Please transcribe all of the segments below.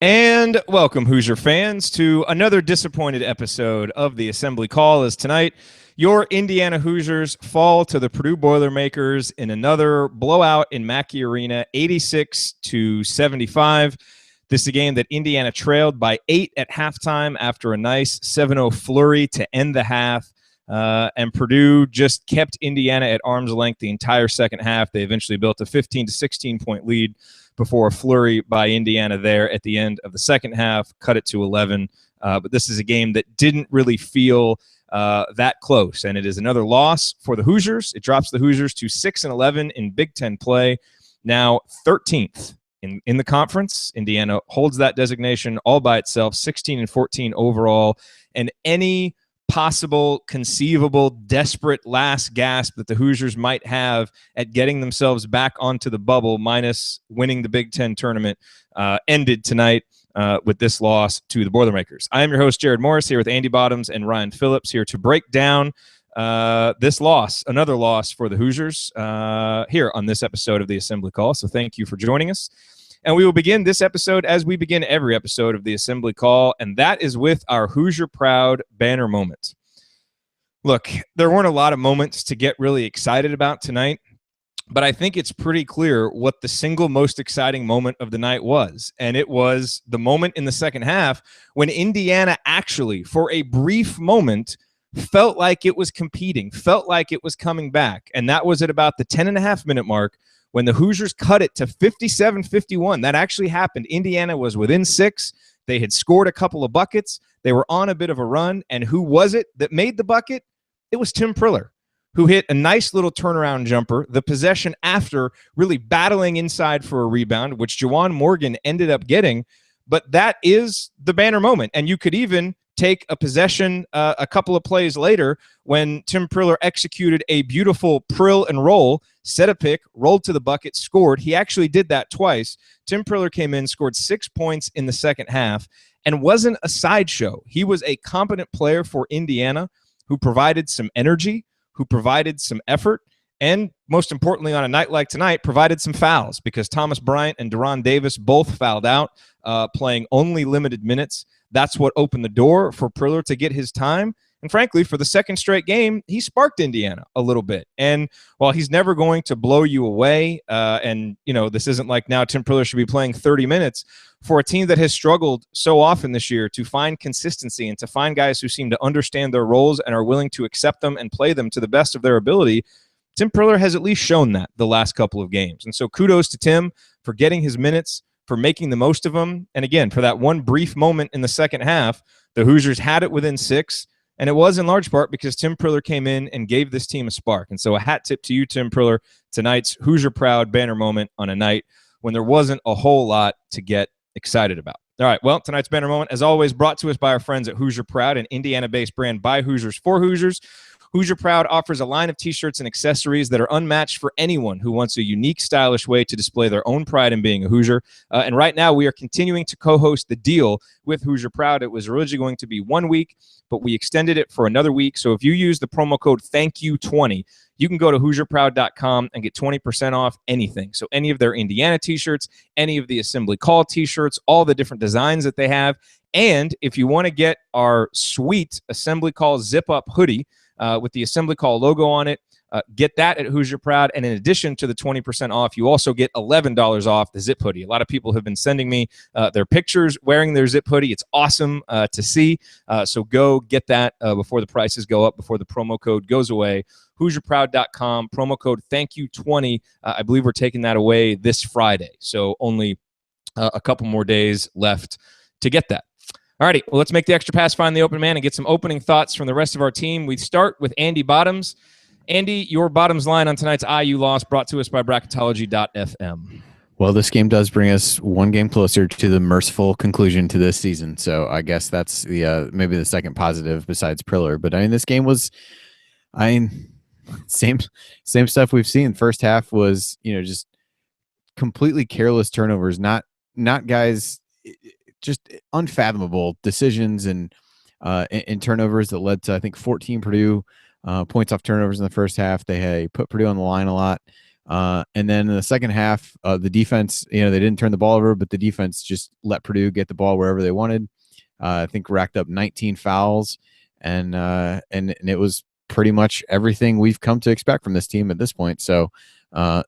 And welcome, Hoosier fans, to another disappointed episode of the Assembly Call. As tonight, your Indiana Hoosiers fall to the Purdue Boilermakers in another blowout in Mackey Arena, 86-75. This is a game that Indiana trailed by 8 at halftime after a nice 7-0 flurry to end the half. And Purdue just kept Indiana at arm's length the entire second half. They eventually built a 15 to 16 point lead before a flurry by Indiana there at the end of the second half, cut it to 11. But this is a game that didn't really feel that close, and it is another loss for the Hoosiers. It drops the Hoosiers to 6-11 in Big Ten play, now 13th in the conference. Indiana holds that designation all by itself, 16-14 overall, and any possible, conceivable, desperate last gasp that the Hoosiers might have at getting themselves back onto the bubble, minus winning the Big Ten tournament, ended tonight with this loss to the Boilermakers. I am your host, Jared Morris, here with Andy Bottoms and Ryan Phillips, here to break down this loss, another loss for the Hoosiers, here on this episode of the Assembly Call. So thank you for joining us. And we will begin this episode as we begin every episode of the Assembly Call, and that is with our Hoosier Proud banner moment. Look, there weren't a lot of moments to get really excited about tonight, but I think it's pretty clear what the single most exciting moment of the night was, and it was the moment in the second half when Indiana actually, for a brief moment, felt like it was competing, felt like it was coming back, and that was at about the 10.5-minute mark, when the Hoosiers cut it to 57-51. That actually happened. Indiana was within 6. They had scored a couple of buckets. They were on a bit of a run. And who was it that made the bucket? It was Tim Priller, who hit a nice little turnaround jumper, the possession after really battling inside for a rebound, which Juwan Morgan ended up getting. But that is the banner moment. And you could even take a possession a couple of plays later when Tim Priller executed a beautiful prill and roll, set a pick, rolled to the bucket, scored. He actually did that twice. Tim Priller came in, scored 6 points in the second half, and wasn't a sideshow. He was a competent player for Indiana who provided some energy, who provided some effort, and most importantly, on a night like tonight, provided some fouls because Thomas Bryant and Deron Davis both fouled out, playing only limited minutes. That's what opened the door for Priller to get his time. And frankly, for the second straight game, he sparked Indiana a little bit. And while he's never going to blow you away, and, you know, this isn't like now Tim Priller should be playing 30 minutes, for a team that has struggled so often this year to find consistency and to find guys who seem to understand their roles and are willing to accept them and play them to the best of their ability, Tim Priller has at least shown that the last couple of games. And so kudos to Tim for getting his minutes, for making the most of them. And again, for that one brief moment in the second half, the Hoosiers had it within 6, and it was in large part because Tim Priller came in and gave this team a spark. And so a hat tip to you, Tim Priller, tonight's Hoosier Proud banner moment on a night when there wasn't a whole lot to get excited about. All right, well, tonight's banner moment, as always, brought to us by our friends at Hoosier Proud, an Indiana-based brand by Hoosiers for Hoosiers. Hoosier Proud offers a line of t-shirts and accessories that are unmatched for anyone who wants a unique, stylish way to display their own pride in being a Hoosier. And right now, we are continuing to co-host the deal with Hoosier Proud. It was originally going to be 1 week, but we extended it for another week. So if you use the promo code THANKYOU20, you can go to HoosierProud.com and get 20% off anything. So any of their Indiana t-shirts, any of the Assembly Call t-shirts, all the different designs that they have. And if you want to get our sweet Assembly Call zip-up hoodie, with the Assembly Call logo on it, get that at Hoosier Proud. And in addition to the 20% off, you also get $11 off the zip hoodie. A lot of people have been sending me their pictures wearing their zip hoodie. It's awesome to see. So go get that before the prices go up, before the promo code goes away. HoosierProud.com, promo code THANKYOU20. I believe we're taking that away this Friday. So only a couple more days left to get that. All righty, well, let's make the extra pass, find the open man, and get some opening thoughts from the rest of our team. We start with Andy Bottoms. Andy, your Bottoms line on tonight's IU loss brought to us by Bracketology.fm. Well, this game does bring us one game closer to the merciful conclusion to this season. So I guess that's the maybe the second positive besides Priller. But I mean, this game was, same stuff we've seen. First half was, just completely careless turnovers, not guys, just unfathomable decisions and turnovers that led to, I think, 14 Purdue points off turnovers in the first half. They put Purdue on the line a lot. And then in the second half, the defense, they didn't turn the ball over, but the defense just let Purdue get the ball wherever they wanted. I think racked up 19 fouls, and it was pretty much everything we've come to expect from this team at this point. So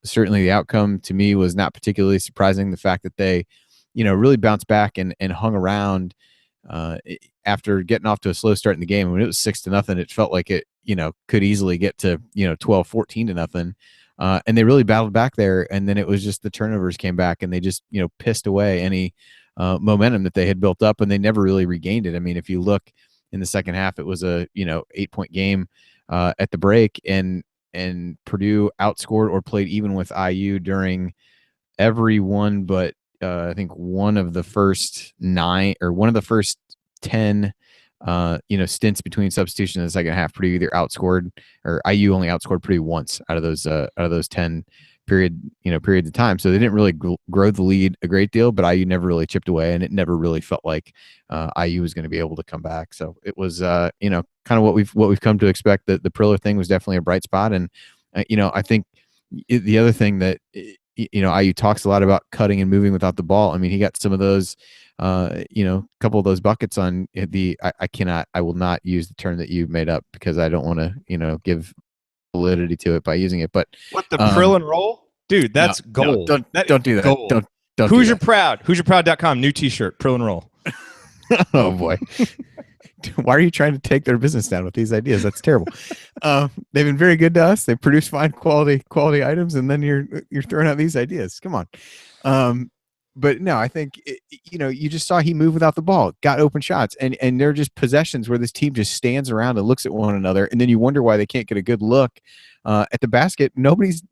certainly the outcome to me was not particularly surprising. The fact that they, really bounced back and hung around after getting off to a slow start in the game. When it was 6-0, it felt like it, could easily get to, 12, 14-0. And they really battled back there. And then it was just the turnovers came back and they just, pissed away any momentum that they had built up, and they never really regained it. I mean, if you look in the second half, it was a 8-point game at the break, and Purdue outscored or played even with IU during every one but I think one of the first 10 stints between substitution in the second half. Purdue either outscored, or IU only outscored Purdue once out of those 10 periods of time. So they didn't really grow the lead a great deal, but IU never really chipped away, and it never really felt like IU was going to be able to come back. So it was kind of what we've come to expect. That the Priller thing was definitely a bright spot, and I think the other thing that IU talks a lot about cutting and moving without the ball. I mean, he got some of those, a couple of those buckets on the. I will not use the term that you made up because I don't want to, give validity to it by using it. But what, the prill and roll, dude? That's gold. No, don't do that. Gold. Don't. Hoosier Proud. HoosierProud.com. New T-shirt. Prill and roll. Oh boy. Why are you trying to take their business down with these ideas? That's terrible. They've been very good to us. They produce fine quality items, and then you're throwing out these ideas. Come on. But no, I think you just saw he moved without the ball, got open shots, and they're just possessions where this team just stands around and looks at one another, and then you wonder why they can't get a good look at the basket. Nobody's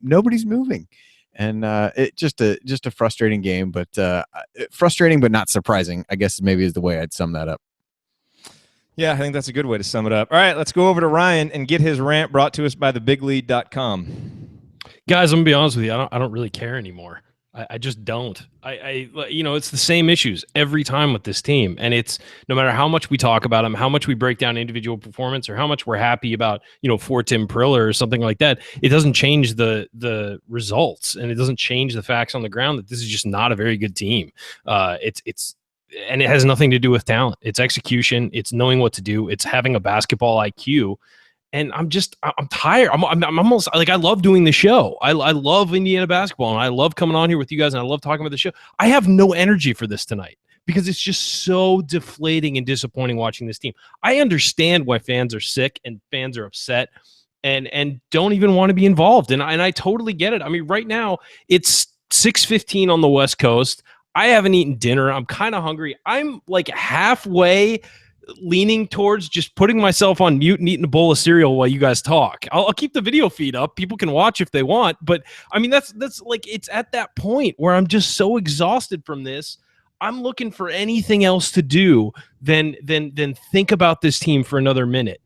moving, and it just a frustrating game, but frustrating but not surprising, I guess maybe is the way I'd sum that up. Yeah, I think that's a good way to sum it up. All right, let's go over to Ryan and get his rant brought to us by thebiglead.com. Guys, I'm going to be honest with you. I don't really care anymore. I just don't. It's the same issues every time with this team. And it's no matter how much we talk about them, how much we break down individual performance, or how much we're happy about, for Tim Priller or something like that, it doesn't change the results, and it doesn't change the facts on the ground that this is just not a very good team. And it has nothing to do with talent. It's execution. It's knowing what to do. It's having a basketball IQ. And I'm tired. I'm almost like, I love doing the show. I love Indiana basketball, and I love coming on here with you guys, and I love talking about the show. I have no energy for this tonight because it's just so deflating and disappointing watching this team. I understand why fans are sick and fans are upset and don't even want to be involved. And I totally get it. I mean, right now it's 6:15 on the West Coast. I haven't eaten dinner. I'm kind of hungry. I'm like halfway leaning towards just putting myself on mute and eating a bowl of cereal while you guys talk. I'll keep the video feed up. People can watch if they want. But I mean, that's like, it's at that point where I'm just so exhausted from this. I'm looking for anything else to do than think about this team for another minute.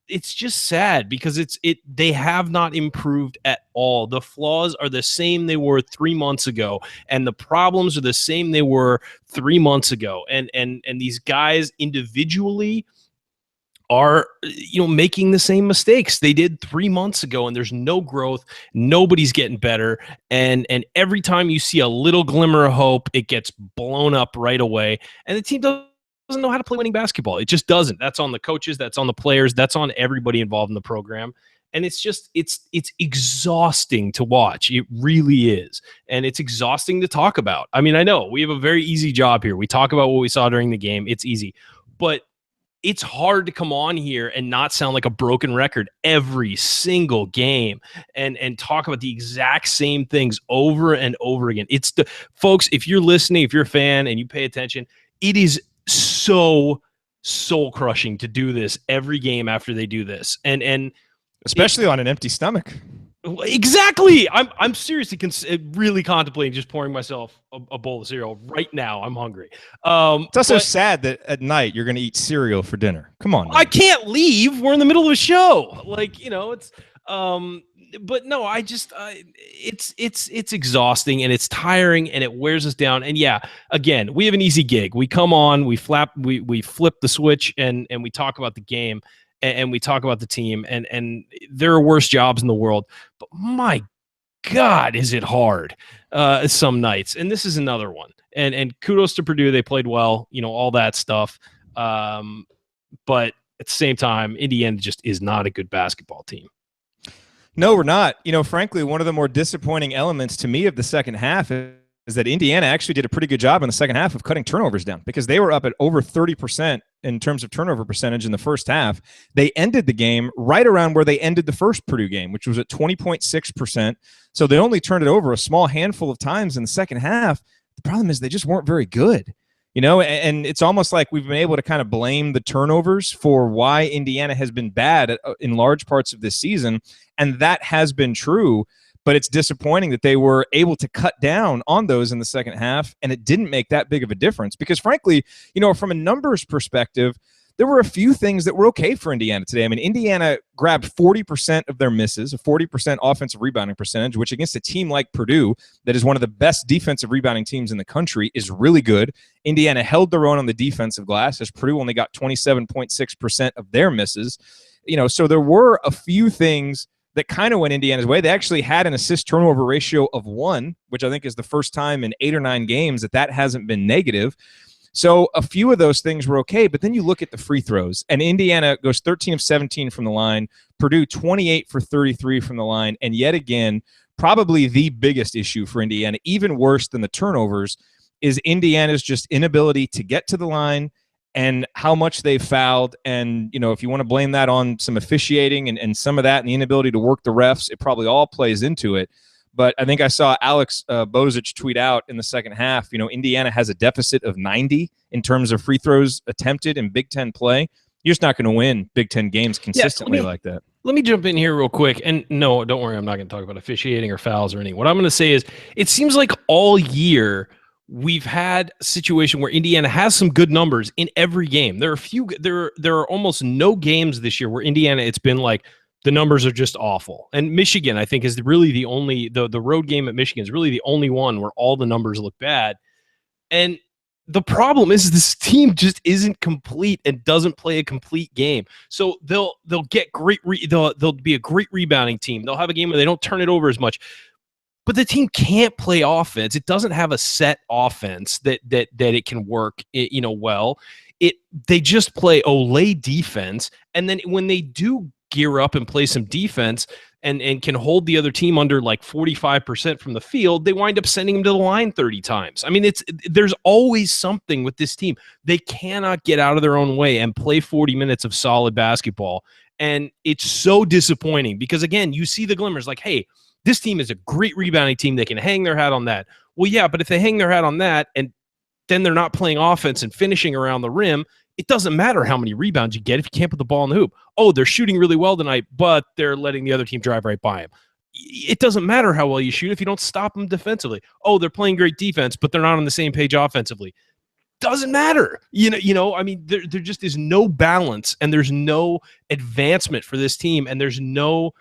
It's just sad because they have not improved at all. The flaws are the same they were 3 months ago, and the problems are the same they were 3 months ago. And these guys individually are making the same mistakes they did 3 months ago, and there's no growth. Nobody's getting better, and every time you see a little glimmer of hope, it gets blown up right away, and the team doesn't know how to play winning basketball. It just doesn't. That's on the coaches, that's on the players, that's on everybody involved in the program. And it's just it's exhausting to watch. It really is. And it's exhausting to talk about. I mean, I know we have a very easy job here. We talk about what we saw during the game. It's easy. But it's hard to come on here and not sound like a broken record every single game and talk about the exact same things over and over again. It's folks, if you're listening, if you're a fan and you pay attention, it is so soul crushing to do this every game after they do this, and especially on an empty stomach. Exactly. I'm seriously really contemplating just pouring myself a bowl of cereal right now. I'm hungry. It's also sad that at night you're going to eat cereal for dinner. Come on, man. I can't leave. We're in the middle of a show. It's but no, I just it's exhausting and it's tiring and it wears us down. And yeah, again, we have an easy gig. We come on, we flip the switch and we talk about the game and we talk about the team and there are worse jobs in the world. But my God, is it hard some nights. And this is another one. And kudos to Purdue. They played well, all that stuff. But at the same time, Indiana just is not a good basketball team. No, we're not. Frankly, one of the more disappointing elements to me of the second half is that Indiana actually did a pretty good job in the second half of cutting turnovers down, because they were up at over 30% in terms of turnover percentage in the first half. They ended the game right around where they ended the first Purdue game, which was at 20.6%. So they only turned it over a small handful of times in the second half. The problem is they just weren't very good. And it's almost like we've been able to kind of blame the turnovers for why Indiana has been bad in large parts of this season. And that has been true, but it's disappointing that they were able to cut down on those in the second half, and it didn't make that big of a difference. Because frankly, from a numbers perspective, there were a few things that were okay for Indiana today. I mean, Indiana grabbed 40% of their misses, a 40% offensive rebounding percentage, which against a team like Purdue, that is one of the best defensive rebounding teams in the country, is really good. Indiana held their own on the defensive glass, as Purdue only got 27.6% of their misses. So there were a few things that kind of went Indiana's way. They actually had an assist-turnover ratio of 1, which I think is the first time in 8 or 9 games that hasn't been negative. So a few of those things were okay, but then you look at the free throws, and Indiana goes 13 of 17 from the line, Purdue 28 for 33 from the line, and yet again, probably the biggest issue for Indiana, even worse than the turnovers, is Indiana's just inability to get to the line and how much they fouled. And, if you want to blame that on some officiating and some of that and the inability to work the refs, it probably all plays into it. But I think I saw Alex Bozich tweet out in the second half, Indiana has a deficit of 90 in terms of free throws attempted in Big Ten play. You're just not going to win Big Ten games consistently like that. Let me jump in here real quick. And no, don't worry, I'm not going to talk about officiating or fouls or anything. What I'm going to say is it seems like all year we've had a situation where Indiana has some good numbers in every game. There are almost no games this year where Indiana, it's been like, the numbers are just awful. And Michigan, I think, is really the only, the road game at Michigan is really the only one where all the numbers look bad. And the problem is this team just isn't complete and doesn't play a complete game. So they'll get great, they'll be a great rebounding team. They'll have a game where they don't turn it over as much. But the team can't play offense. It doesn't have a set offense that it can work, well. They just play Olay defense, and then when they do gear up and play some defense and can hold the other team under like 45% from the field, they wind up sending them to the line 30 times. I mean, there's always something with this team. They cannot get out of their own way and play 40 minutes of solid basketball. And it's so disappointing because, again, you see the glimmers like, hey, this team is a great rebounding team. They can hang their hat on that. Well, yeah, but if they hang their hat on that and then they're not playing offense and finishing around the rim, it doesn't matter how many rebounds you get if you can't put the ball in the hoop. Oh, they're shooting really well tonight, but they're letting the other team drive right by them. It doesn't matter how well you shoot if you don't stop them defensively. Oh, they're playing great defense, but they're not on the same page offensively. Doesn't matter. I mean, there just is no balance, and there's no advancement for this team, and there's no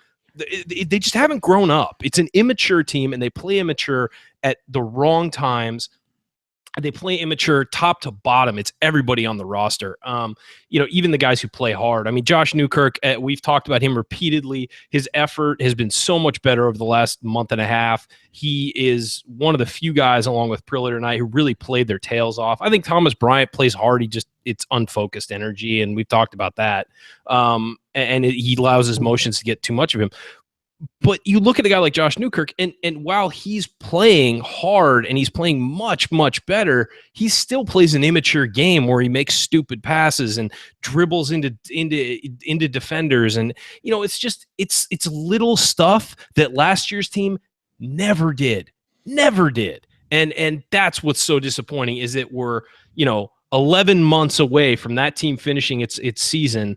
they just haven't grown up. It's an immature team, and they play immature at the wrong times. They play immature top to bottom. It's everybody on the roster. Even the guys who play hard. I mean, Josh Newkirk, we've talked about him repeatedly. His effort has been so much better over the last month and a half. He is one of the few guys, along with Prilly tonight, who really played their tails off. I think Thomas Bryant plays hard. It's unfocused energy, and we've talked about that. He allows his motions to get too much of him. But you look at a guy like Josh Newkirk, and while he's playing hard and he's playing much, much better, he still plays an immature game where he makes stupid passes and dribbles into defenders. And, it's little stuff that last year's team never did. And that's what's so disappointing is that we're, 11 months away from that team finishing its season,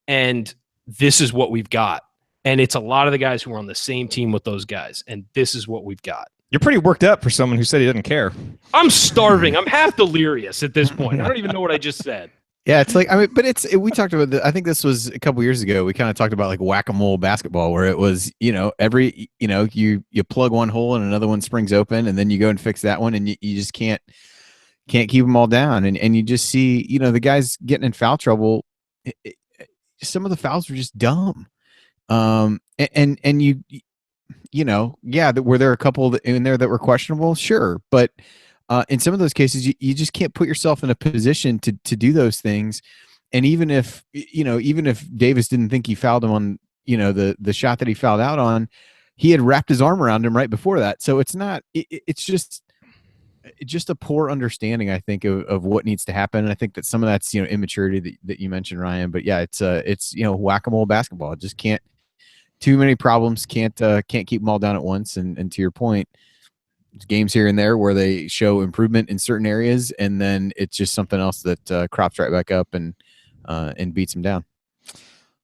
and this is what we've got. And it's a lot of the guys who are on the same team with those guys. And this is what we've got. You're pretty worked up for someone who said he doesn't care. I'm starving. I'm half delirious at this point. I don't even know what I just said. Yeah, it's like, but we talked about I think this was a couple years ago. We kind of talked about like whack-a-mole basketball, where it was, you plug one hole and another one springs open, and then you go and fix that one, and you just can't keep them all down. And you just see, the guys getting in foul trouble. Some of the fouls were just dumb. And you were there a couple in there that were questionable? Sure. But in some of those cases, you just can't put yourself in a position to do those things. And even if Davis didn't think he fouled him on, the shot that he fouled out on, he had wrapped his arm around him right before that. So it's not, it's just a poor understanding, I think, of what needs to happen. And I think that some of that's, immaturity that you mentioned, Ryan. But yeah, it's whack-a-mole basketball. It just can't, too many problems, can't keep them all down at once. And to your point, games here and there where they show improvement in certain areas, and then it's just something else that crops right back up and beats them down.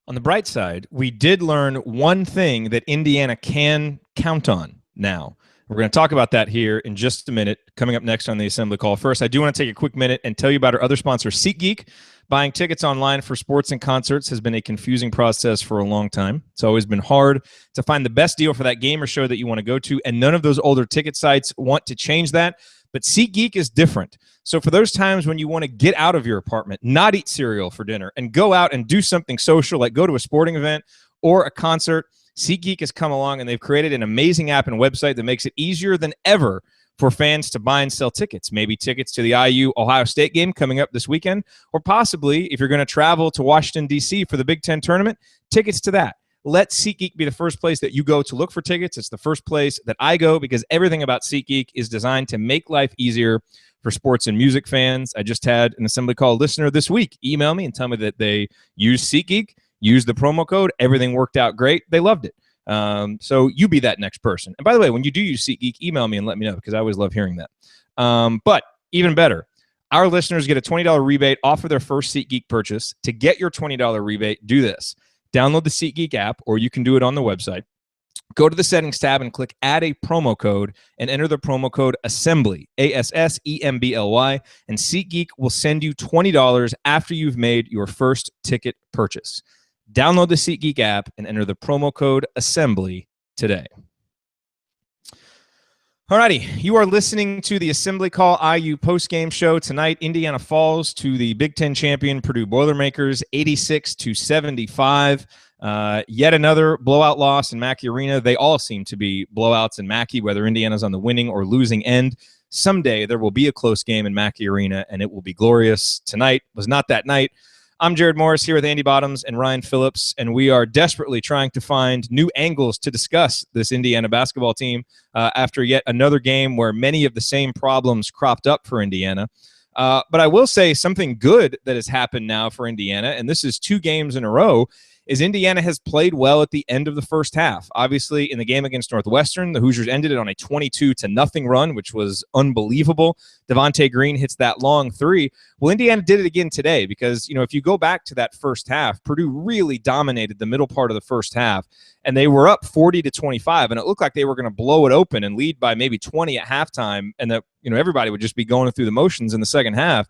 On the bright side, we did learn one thing that Indiana can count on now. We're going to talk about that here in just a minute, coming up next on the Assembly Call. First, I do want to take a quick minute and tell you about our other sponsor, SeatGeek. Buying tickets online for sports and concerts has been a confusing process for a long time. It's always been hard to find the best deal for that game or show that you want to go to, and none of those older ticket sites want to change that. But SeatGeek is different. So for those times when you want to get out of your apartment, not eat cereal for dinner, and go out and do something social, like go to a sporting event or a concert, SeatGeek has come along, and they've created an amazing app and website that makes it easier than ever for fans to buy and sell tickets. Maybe tickets to the IU-Ohio State game coming up this weekend, or possibly, if you're going to travel to Washington, D.C. for the Big Ten tournament, tickets to that. Let SeatGeek be the first place that you go to look for tickets. It's the first place that I go because everything about SeatGeek is designed to make life easier for sports and music fans. I just had an Assembly Call listener this week email me and tell me that they use SeatGeek, used the promo code, everything worked out great. They loved it. So you be that next person. And by the way, when you do use SeatGeek, email me and let me know, because I always love hearing that. But even better, our listeners get a $20 rebate off of their first SeatGeek purchase. To get your $20 rebate, do this. Download the SeatGeek app, or you can do it on the website. Go to the settings tab and click add a promo code and enter the promo code ASSEMBLY, ASSEMBLY, and SeatGeek will send you $20 after you've made your first ticket purchase. Download the SeatGeek app and enter the promo code ASSEMBLY today. Alrighty, you are listening to the Assembly Call IU postgame show. Tonight, Indiana falls to the Big Ten champion Purdue Boilermakers, 86-75. Yet another blowout loss in Mackey Arena. They all seem to be blowouts in Mackey, whether Indiana's on the winning or losing end. Someday there will be a close game in Mackey Arena, and it will be glorious. Tonight was not that night. I'm Jared Morris here with Andy Bottoms and Ryan Phillips, and we are desperately trying to find new angles to discuss this Indiana basketball team after yet another game where many of the same problems cropped up for Indiana. But I will say something good that has happened now for Indiana, and this is 2 games in a row, is Indiana has played well at the end of the first half. Obviously, in the game against Northwestern, the Hoosiers ended it on a 22-0 run, which was unbelievable. Devonte Green hits that long 3. Well, Indiana did it again today because, if you go back to that first half, Purdue really dominated the middle part of the first half, and they were up 40-25, and it looked like they were going to blow it open and lead by maybe 20 at halftime, and that everybody would just be going through the motions in the second half.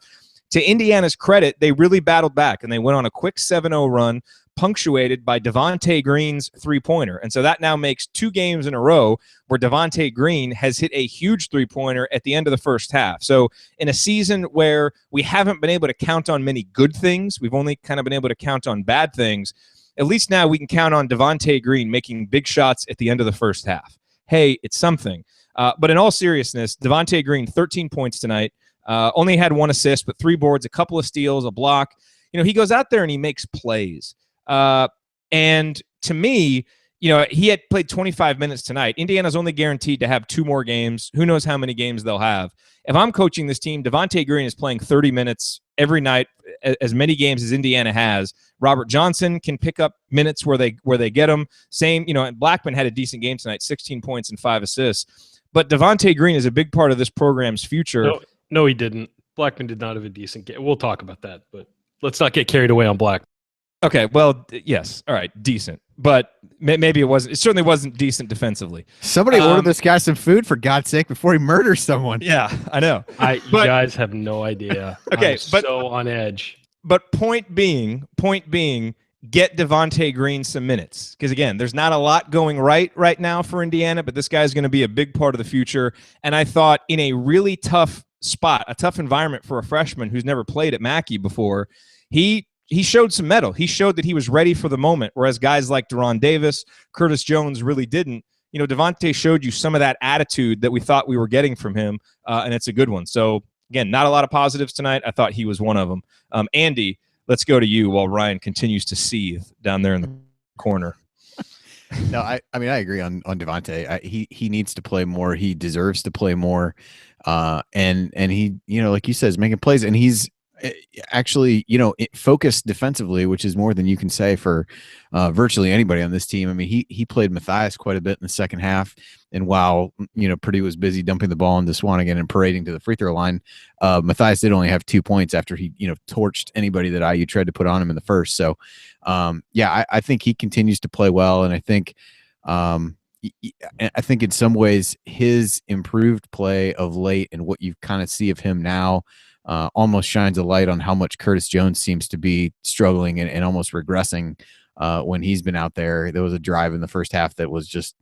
To Indiana's credit, they really battled back, and they went on a quick 7-0 run, punctuated by Devonte Green's three-pointer. And so that now makes 2 games in a row where Devonte Green has hit a huge three-pointer at the end of the first half. So in a season where we haven't been able to count on many good things, we've only kind of been able to count on bad things, at least now we can count on Devonte Green making big shots at the end of the first half. Hey, it's something. But in all seriousness, Devonte Green, 13 points tonight, only had 1 assist, but 3 boards, a couple of steals, a block. He goes out there and he makes plays. And to me, he had played 25 minutes tonight. Indiana's only guaranteed to have 2 more games. Who knows how many games they'll have. If I'm coaching this team, Devonte Green is playing 30 minutes every night, as many games as Indiana has. Robert Johnson can pick up minutes where they get them. Same, and Blackman had a decent game tonight, 16 points and 5 assists. But Devonte Green is a big part of this program's future. No, he didn't. Blackman did not have a decent game. We'll talk about that, but let's not get carried away on Black. Okay, well, yes. All right, decent. But maybe it wasn't. It certainly wasn't decent defensively. Somebody order this guy some food, for God's sake, before he murders someone. Yeah, I know. You guys have no idea. Okay, I'm so on edge. But point being, get Devonte Green some minutes. Because, again, there's not a lot going right now for Indiana, but this guy's going to be a big part of the future. And I thought in a really tough spot, a tough environment for a freshman who's never played at Mackey before, he showed some mettle. He showed that he was ready for the moment, whereas guys like Deron Davis, Curtis Jones really didn't. Devonte showed you some of that attitude that we thought we were getting from him, and it's a good one. So, again, not a lot of positives tonight. I thought he was one of them. Andy, let's go to you while Ryan continues to seethe down there in the corner. No, I mean, I agree on Devonte. He needs to play more. He deserves to play more. And he, like you said, is making plays, and he's actually, focused defensively, which is more than you can say for virtually anybody on this team. I mean, he played Matthias quite a bit in the second half. And while, Purdue was busy dumping the ball into Swanigan and parading to the free throw line, Matthias did only have 2 points after he, torched anybody that IU tried to put on him in the first. So, I think he continues to play well. And I think in some ways his improved play of late and what you kind of see of him now almost shines a light on how much Curtis Jones seems to be struggling and almost regressing when he's been out there. There was a drive in the first half that was just,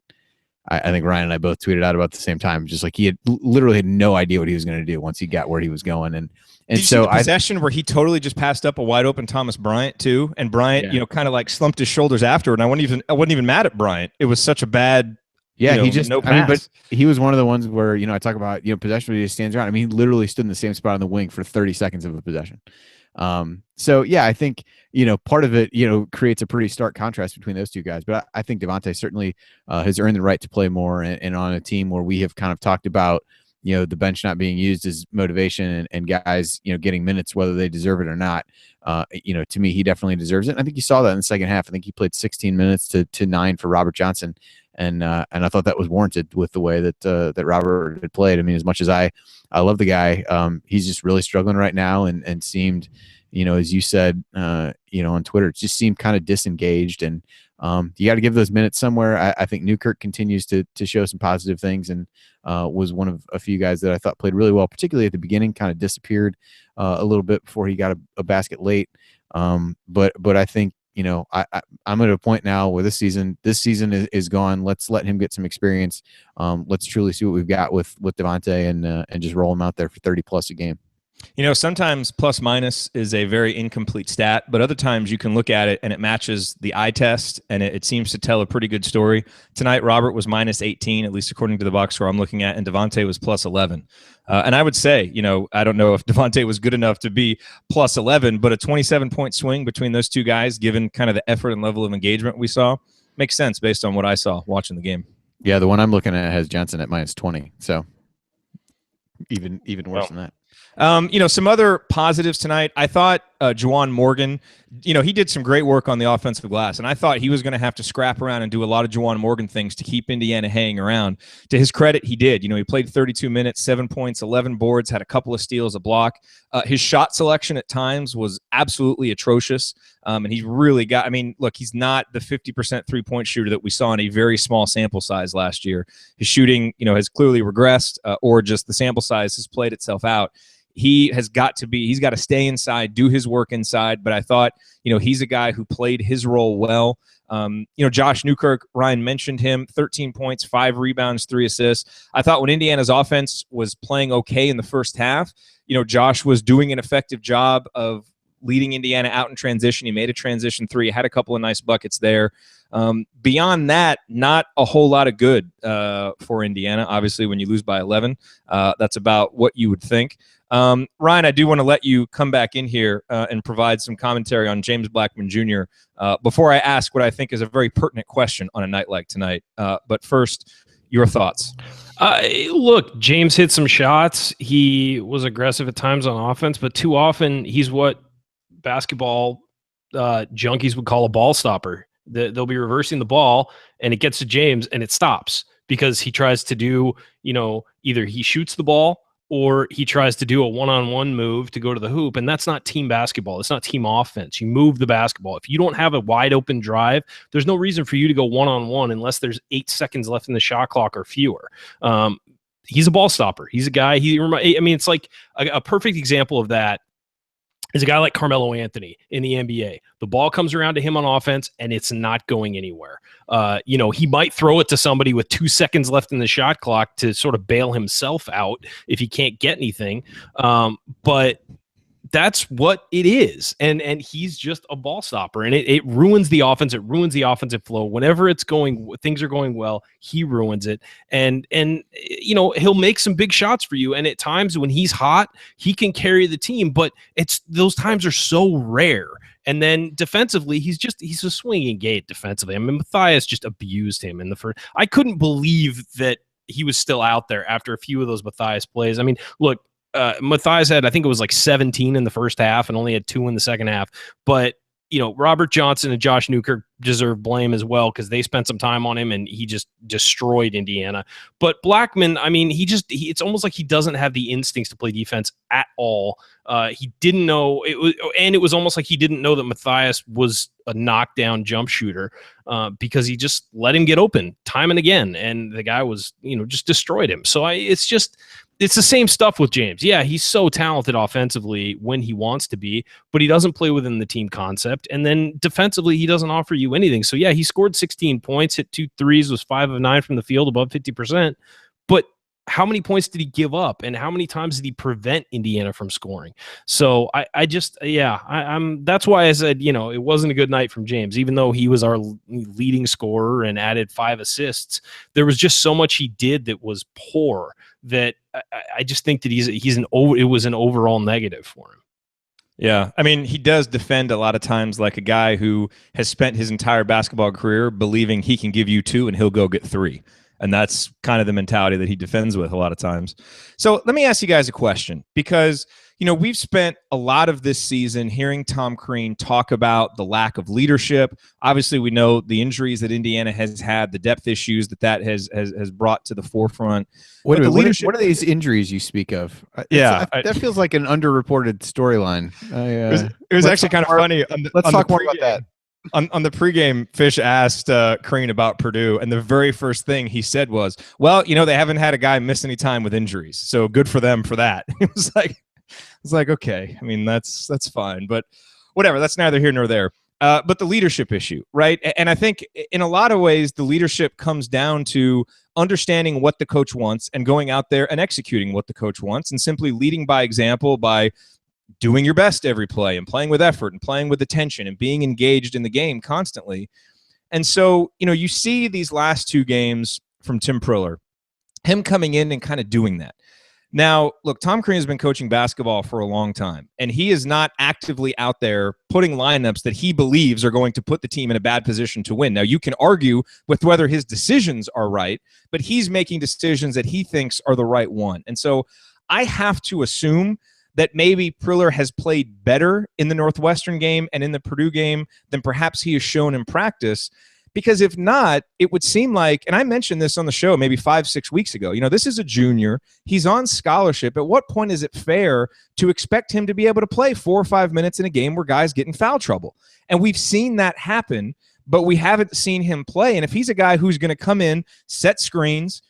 I think Ryan and I both tweeted out about the same time, just like he had literally had no idea what he was going to do once he got where he was going. And Did you see the possession where he totally just passed up a wide open Thomas Bryant too, and Bryant, kind of like slumped his shoulders afterward. And I wasn't even mad at Bryant. It was such a bad. Yeah, he just. No pass. But he was one of the ones where I talk about possession where he stands around. I mean, he literally stood in the same spot on the wing for 30 seconds of a possession. So yeah, I think part of it creates a pretty stark contrast between those two guys. But I think Devonte certainly has earned the right to play more, and on a team where we have kind of talked about the bench not being used as motivation and guys getting minutes whether they deserve it or not. To me, he definitely deserves it. And I think you saw that in the second half. I think he played 16 minutes to 9 for Robert Johnson. And I thought that was warranted with the way that Robert had played. I mean, as much as I love the guy, he's just really struggling right now and seemed, as you said, on Twitter, it just seemed kind of disengaged. And you got to give those minutes somewhere. I think Newkirk continues to show some positive things and was one of a few guys that I thought played really well, particularly at the beginning, kind of disappeared a little bit before he got a basket late. But I think, I'm at a point now where this season is gone. Let's let him get some experience. Let's truly see what we've got with Devonte and just roll him out there for 30 plus a game. Sometimes plus minus is a very incomplete stat, but other times you can look at it and it matches the eye test, and it seems to tell a pretty good story. Tonight, Robert was minus 18, at least according to the box score I'm looking at, and Devonte was plus 11. And I would say, I don't know if Devonte was good enough to be plus 11, but a 27-point swing between those two guys, given kind of the effort and level of engagement we saw, makes sense based on what I saw watching the game. Yeah, the one I'm looking at has Johnson at minus 20, so even worse than that. Some other positives tonight. I thought Juwan Morgan, he did some great work on the offensive glass, and I thought he was going to have to scrap around and do a lot of Juwan Morgan things to keep Indiana hanging around. To his credit, he did. He played 32 minutes, 7 points, 11 boards, had a couple of steals, a block. His shot selection at times was absolutely atrocious, and he's really got. I mean, look, he's not the 50% three-point shooter that we saw in a very small sample size last year. His shooting, has clearly regressed, or just the sample size has played itself out. He's got to stay inside, do his work inside. But I thought, he's a guy who played his role well. Josh Newkirk, Ryan mentioned him, 13 points, 5 rebounds, 3 assists. I thought when Indiana's offense was playing okay in the first half, Josh was doing an effective job of leading Indiana out in transition. He made a transition 3, had a couple of nice buckets there. Beyond that, not a whole lot of good for Indiana. Obviously, when you lose by 11, that's about what you would think. Ryan, I do want to let you come back in here and provide some commentary on James Blackman Jr. Before I ask what I think is a very pertinent question on a night like tonight. But first, your thoughts. Look, James hit some shots. He was aggressive at times on offense, but too often he's what basketball junkies would call a ball stopper. They'll be reversing the ball, and it gets to James, and it stops because he tries to do, either he shoots the ball or he tries to do a one-on-one move to go to the hoop, and that's not team basketball. It's not team offense. You move the basketball. If you don't have a wide-open drive, there's no reason for you to go one-on-one unless there's 8 seconds left in the shot clock or fewer. He's a ball stopper. He's a guy. It's like a perfect example of that is a guy like Carmelo Anthony in the NBA. The ball comes around to him on offense, and it's not going anywhere. He might throw it to somebody with 2 seconds left in the shot clock to sort of bail himself out if he can't get anything. But that's what it is. And he's just a ball stopper, and it ruins the offense. It ruins the offensive flow. Whenever things are going well, he ruins it. And he'll make some big shots for you. And at times when he's hot, he can carry the team, but those times are so rare. And then defensively, he's a swinging gate defensively. I mean, Matthias just abused him in the first. I couldn't believe that he was still out there after a few of those Matthias plays. I mean, look, Matthias had, I think it was like 17 in the first half and only had 2 in the second half. But, Robert Johnson and Josh Newkirk deserve blame as well because they spent some time on him and he just destroyed Indiana. But Blackman, I mean, it's almost like he doesn't have the instincts to play defense at all. He didn't know it was almost like he didn't know that Matthias was a knockdown jump shooter because he just let him get open time and again, and the guy was just destroyed him. So it's the same stuff with James. Yeah, he's so talented offensively when he wants to be, but he doesn't play within the team concept. And then defensively, he doesn't offer you anything. So yeah, he scored 16 points, hit 2 threes, was 5 of 9 from the field, above 50%. But how many points did he give up, and how many times did he prevent Indiana from scoring? So that's why I said, it wasn't a good night from James, even though he was our leading scorer and added 5 assists. There was just so much he did that was poor that I just think that it was an overall negative for him. Yeah, I mean, he does defend a lot of times like a guy who has spent his entire basketball career believing he can give you 2 and he'll go get 3. And that's kind of the mentality that he defends with a lot of times. So let me ask you guys a question, because, we've spent a lot of this season hearing Tom Crean talk about the lack of leadership. Obviously, we know the injuries that Indiana has had, the depth issues that has brought to the forefront. What are these injuries you speak of? That feels like an underreported storyline. It was actually kind of funny. Let's talk more about that. On the pregame, Fish asked Crean about Purdue, and the very first thing he said was, well, they haven't had a guy miss any time with injuries, so good for them for that. It was like, okay, I mean, that's fine, but whatever, that's neither here nor there. But the leadership issue, right? And I think in a lot of ways, the leadership comes down to understanding what the coach wants and going out there and executing what the coach wants and simply leading by example by doing your best every play and playing with effort and playing with attention and being engaged in the game constantly. And so, you see these last 2 games from Tim Priller, him coming in and kind of doing that. Now, look, Tom Crean has been coaching basketball for a long time, and he is not actively out there putting lineups that he believes are going to put the team in a bad position to win. Now, you can argue with whether his decisions are right, but he's making decisions that he thinks are the right one. And so I have to assume that maybe Priller has played better in the Northwestern game and in the Purdue game than perhaps he has shown in practice. Because if not, it would seem like, and I mentioned this on the show maybe 5-6 weeks ago, this is a junior. He's on scholarship. At what point is it fair to expect him to be able to play 4 or 5 minutes in a game where guys get in foul trouble? And we've seen that happen, but we haven't seen him play. And if he's a guy who's going to come in, set screens,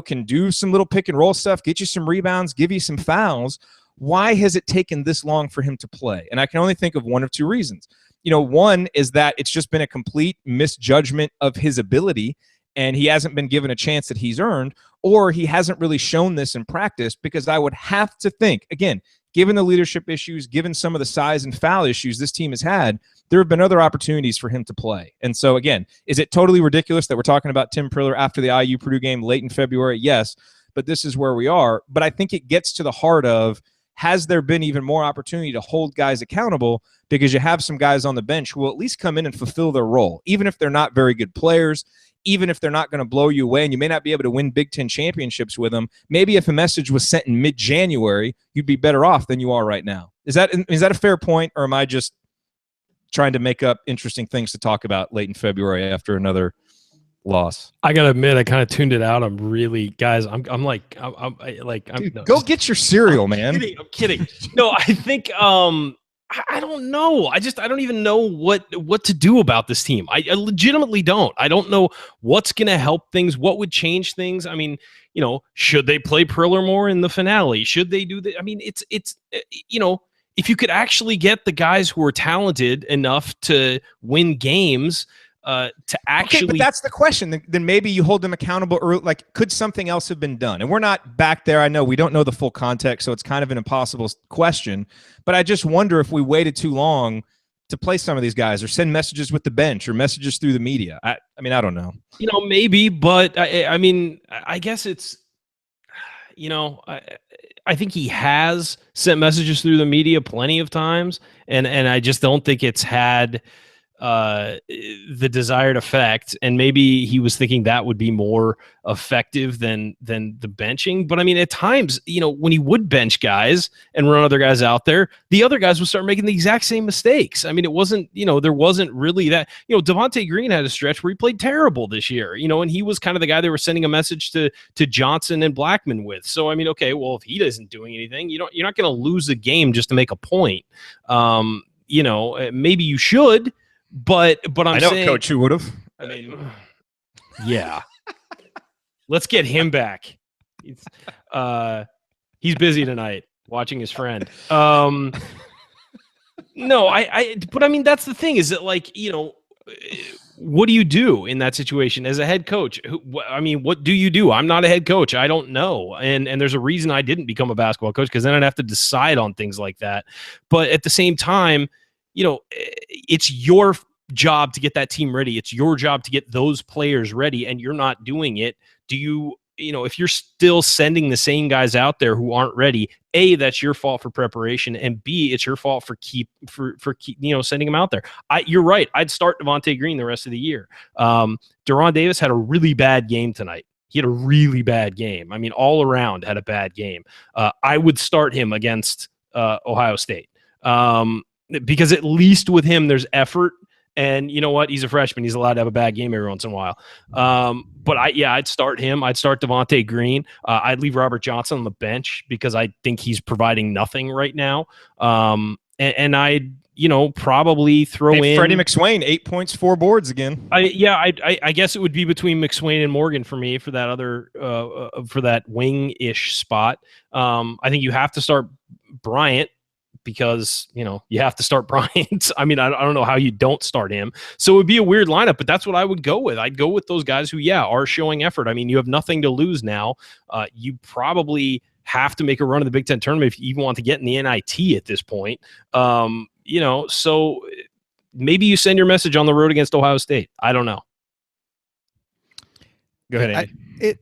can do some little pick and roll stuff, get you some rebounds, give you some fouls, why has it taken this long for him to play? And I can only think of one of 2 reasons. One is that it's just been a complete misjudgment of his ability, and he hasn't been given a chance that he's earned, or he hasn't really shown this in practice, because I would have to think, again, given the leadership issues, given some of the size and foul issues this team has had, there have been other opportunities for him to play. And so, again, is it totally ridiculous that we're talking about Tim Priller after the IU Purdue game late in February? Yes, but this is where we are. But I think it gets to the heart of, has there been even more opportunity to hold guys accountable, because you have some guys on the bench who will at least come in and fulfill their role, even if they're not very good players, even if they're not going to blow you away and you may not be able to win Big Ten championships with them. Maybe if a message was sent in mid-January, you'd be better off than you are right now. Is that a fair point, or am I just trying to make up interesting things to talk about late in February after another loss? I gotta admit, I kind of tuned it out. I'm really, guys. I'm like, Dude, go get your cereal, man. I'm kidding. No, I think I don't know. I don't even know what to do about this team. I legitimately don't. I don't know what's gonna help things. What would change things? I mean, should they play Priller more in the finale? Should they do that? I mean, it's if you could actually get the guys who are talented enough to win games, to actually. Okay, but that's the question. Then maybe you hold them accountable, or like, could something else have been done? And we're not back there. I know we don't know the full context, so it's kind of an impossible question. But I just wonder if we waited too long to play some of these guys, or send messages with the bench, or messages through the media. I mean, I don't know. Maybe, but I mean, I guess it's, I think he has sent messages through the media plenty of times, and I just don't think it's had the desired effect. And maybe he was thinking that would be more effective than the benching. But I mean, at times, when he would bench guys and run other guys out there, the other guys would start making the exact same mistakes. I mean, it wasn't, there wasn't really that. Devonte Green had a stretch where he played terrible this year, and he was kind of the guy they were sending a message to Johnson and Blackman with. So I mean, okay, well, if he isn't doing anything, you're not going to lose a game just to make a point. Maybe you should. But I'm saying, Coach, who would have? I mean, yeah. Let's get him back. He's busy tonight watching his friend. No, but I mean, that's the thing. Is that, like, what do you do in that situation as a head coach? I mean, what do you do? I'm not a head coach. I don't know. And there's a reason I didn't become a basketball coach, because then I'd have to decide on things like that. But at the same time, it's your job to get that team ready. It's your job to get those players ready, and you're not doing it. Do you, if you're still sending the same guys out there who aren't ready, A, that's your fault for preparation, and B, it's your fault for sending them out there. You're right. I'd start Devonte Green the rest of the year. Deron Davis had a really bad game tonight. He had a really bad game. I mean, all around had a bad game. I would start him against Ohio State. Because at least with him, there's effort. And you know what? He's a freshman. He's allowed to have a bad game every once in a while. But I'd start him. I'd start Devonte Green. I'd leave Robert Johnson on the bench because I think he's providing nothing right now. And I'd, probably throw in Freddie McSwain, 8 points, 4 boards again. I guess it would be between McSwain and Morgan for me for that other for that wing-ish spot. I think you have to start Bryant, because you have to start Bryant. I mean, I don't know how you don't start him. So it would be a weird lineup, but that's what I would go with. I'd go with those guys who, are showing effort. I mean, you have nothing to lose now. You probably have to make a run of the Big Ten tournament if you even want to get in the NIT at this point. So maybe you send your message on the road against Ohio State. I don't know. Go ahead, Andy.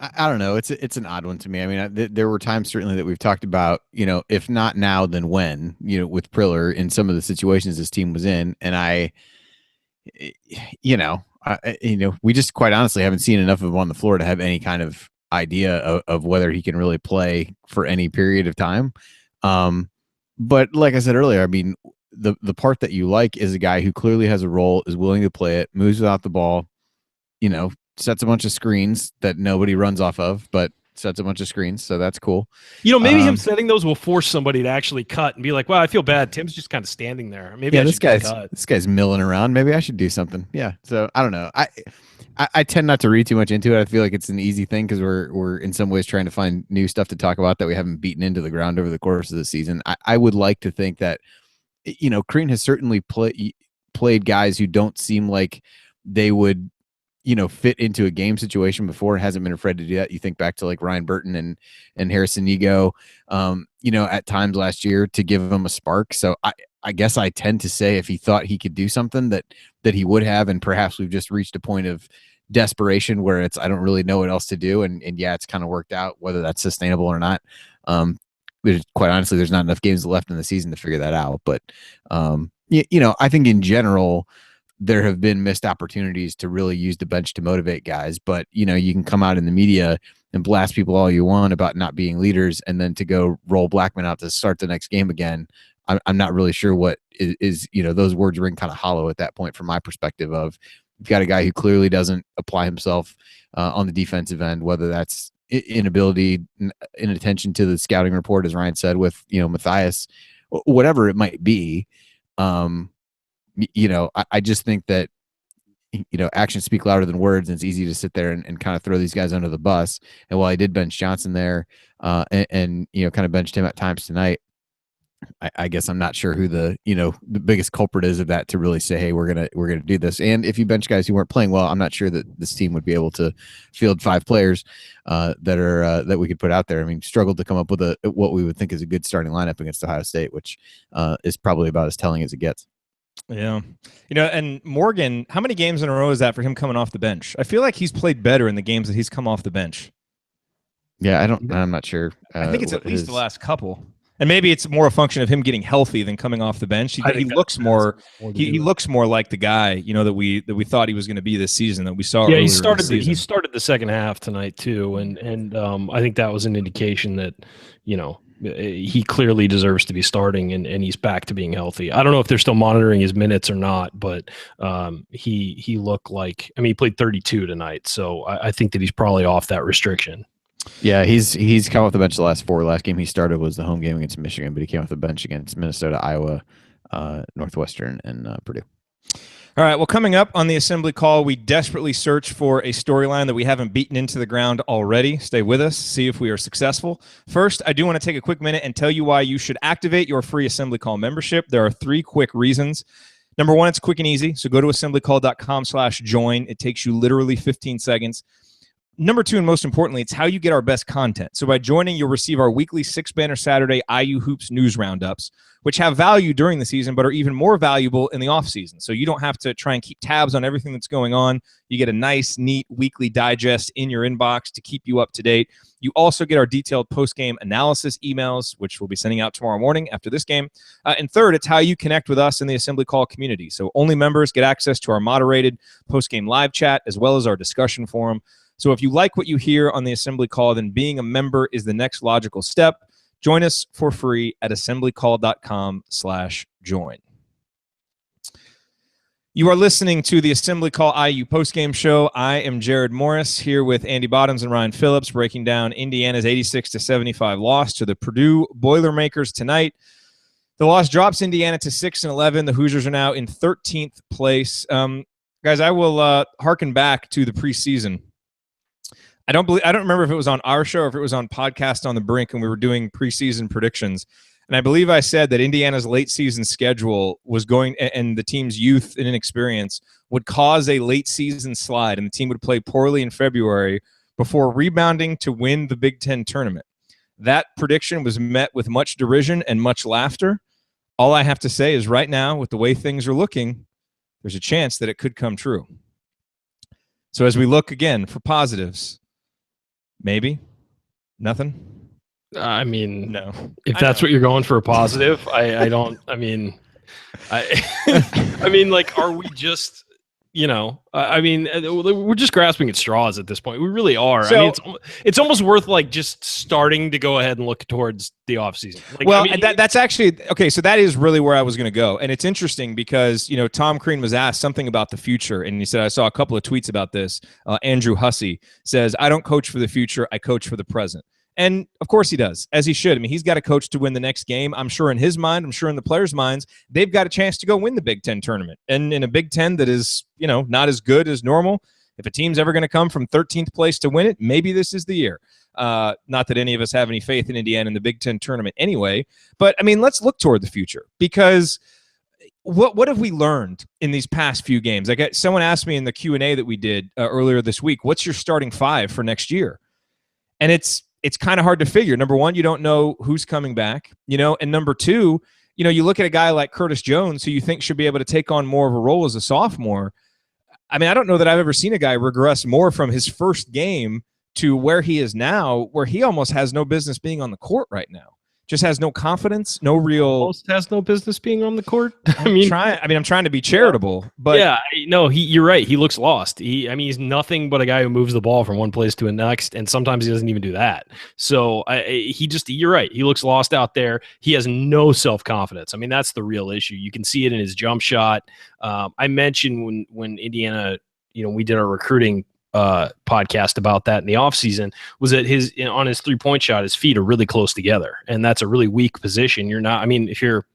I don't know. It's an odd one to me. I mean, there were times certainly that we've talked about, if not now, then when, with Priller in some of the situations this team was in. And we just quite honestly haven't seen enough of him on the floor to have any kind of idea of whether he can really play for any period of time. But like I said earlier, I mean, the part that you like is a guy who clearly has a role, is willing to play it, moves without the ball, sets a bunch of screens that nobody runs off of, but sets a bunch of screens. So that's cool. Maybe him setting those will force somebody to actually cut and be like, well, I feel bad. Tim's just kind of standing there. Maybe this guy's milling around. Maybe I should do something. Yeah. So I don't know. I tend not to read too much into it. I feel like it's an easy thing because we're in some ways trying to find new stuff to talk about that we haven't beaten into the ground over the course of the season. I would like to think that, Crean has certainly played guys who don't seem like they would, fit into a game situation before. Hasn't been afraid to do that. You think back to like Ryan Burton and Harrison Ego, at times last year to give him a spark. So I guess I tend to say if he thought he could do something that he would have, and perhaps we've just reached a point of desperation where it's, I don't really know what else to do. And it's kind of worked out, whether that's sustainable or not. Quite honestly, there's not enough games left in the season to figure that out. But, I think in general, there have been missed opportunities to really use the bench to motivate guys. But, you can come out in the media and blast people all you want about not being leaders, and then to go roll Blackman out to start the next game again. I'm not really sure what is those words ring kind of hollow at that point from my perspective of, you've got a guy who clearly doesn't apply himself on the defensive end, whether that's inability, inattention to the scouting report, as Ryan said, with, Matthias, whatever it might be. I just think that, actions speak louder than words, and it's easy to sit there and kind of throw these guys under the bus. And while I did bench Johnson there, and kind of benched him at times tonight, I guess I'm not sure who the biggest culprit is of that to really say, hey, we're gonna do this. And if you bench guys who weren't playing well, I'm not sure that this team would be able to field 5 players that we could put out there. I mean, struggled to come up with what we would think is a good starting lineup against Ohio State, which is probably about as telling as it gets. Yeah. And Morgan, how many games in a row is that for him coming off the bench? I feel like he's played better in the games that he's come off the bench. Yeah, I'm not sure. I think it's at least the last couple. And maybe it's more a function of him getting healthy than coming off the bench. He looks more. He looks more like the guy that we thought he was going to be this season, that we saw. Yeah, he started the second half tonight too, and I think that was an indication that he clearly deserves to be starting, and he's back to being healthy. I don't know if they're still monitoring his minutes or not, but he looked like, he played 32 tonight, so I think that he's probably off that restriction. Yeah, he's come off the bench the last 4. Last game he started was the home game against Michigan, but he came off the bench against Minnesota, Iowa, Northwestern, and Purdue. All right, well, coming up on the Assembly Call, we desperately search for a storyline that we haven't beaten into the ground already. Stay with us, see if we are successful. First, I do want to take a quick minute and tell you why you should activate your free Assembly Call membership. There are 3 quick reasons. Number 1, it's quick and easy, so go to assemblycall.com/join. It takes you literally 15 seconds. Number 2, and most importantly, it's how you get our best content. So by joining, you'll receive our weekly 6-banner Saturday IU Hoops news roundups, which have value during the season, but are even more valuable in the offseason. So you don't have to try and keep tabs on everything that's going on. You get a nice, neat weekly digest in your inbox to keep you up to date. You also get our detailed post-game analysis emails, which we'll be sending out tomorrow morning after this game. And third, it's how you connect with us in the Assembly Call community. So only members get access to our moderated post-game live chat, as well as our discussion forum. So if you like what you hear on the Assembly Call, then being a member is the next logical step. Join us for free at assemblycall.com/join. You are listening to the Assembly Call IU postgame show. I am Jared Morris here with Andy Bottoms and Ryan Phillips, breaking down Indiana's 86-75 loss to the Purdue Boilermakers tonight. The loss drops Indiana to 6-11. The Hoosiers are now in 13th place. Guys, I will harken back to the preseason. I don't remember if it was on our show or if it was on Podcast on the Brink, and we were doing preseason predictions. And I believe I said that Indiana's late season schedule was going, and the team's youth and inexperience would cause a late season slide, and the team would play poorly in February before rebounding to win the Big Ten tournament. That prediction was met with much derision and much laughter. All I have to say is right now, with the way things are looking, there's a chance that it could come true. So as we look again for positives, maybe nothing. No. If that's what you're going for a positive, I don't. I mean, like, are we just, we're just grasping at straws at this point. We really are. So, it's almost worth like just starting to go ahead and look towards the offseason. That's actually okay. So that is really where I was going to go, and it's interesting because Tom Crean was asked something about the future, and he said, I saw a couple of tweets about this. Andrew Hussey says, "I don't coach for the future. I coach for the present." And of course he does, as he should. I mean, he's got a coach to win the next game. I'm sure in his mind, I'm sure in the players' minds, they've got a chance to go win the Big Ten tournament. And in a Big Ten that is, not as good as normal, if a team's ever going to come from 13th place to win it, maybe this is the year. Not that any of us have any faith in Indiana in the Big Ten tournament anyway. But, let's look toward the future, because what have we learned in these past few games? Someone asked me in the Q&A that we did earlier this week, what's your starting 5 for next year? And it's kind of hard to figure. Number 1, you don't know who's coming back, and number 2, you look at a guy like Curtis Jones, who you think should be able to take on more of a role as a sophomore. I don't know that I've ever seen a guy regress more from his first game to where he is now, where he almost has no business being on the court right now. Just has no confidence, no real. Almost has no business being on the court. I'm trying to be charitable, but yeah, no, you're right. He looks lost. He's nothing but a guy who moves the ball from one place to the next, and sometimes he doesn't even do that. So you're right. He looks lost out there. He has no self-confidence. That's the real issue. You can see it in his jump shot. I mentioned when Indiana, we did our recruiting podcast about that in the offseason, was that on his 3-point shot, his feet are really close together, and that's a really weak position. You're not, if you're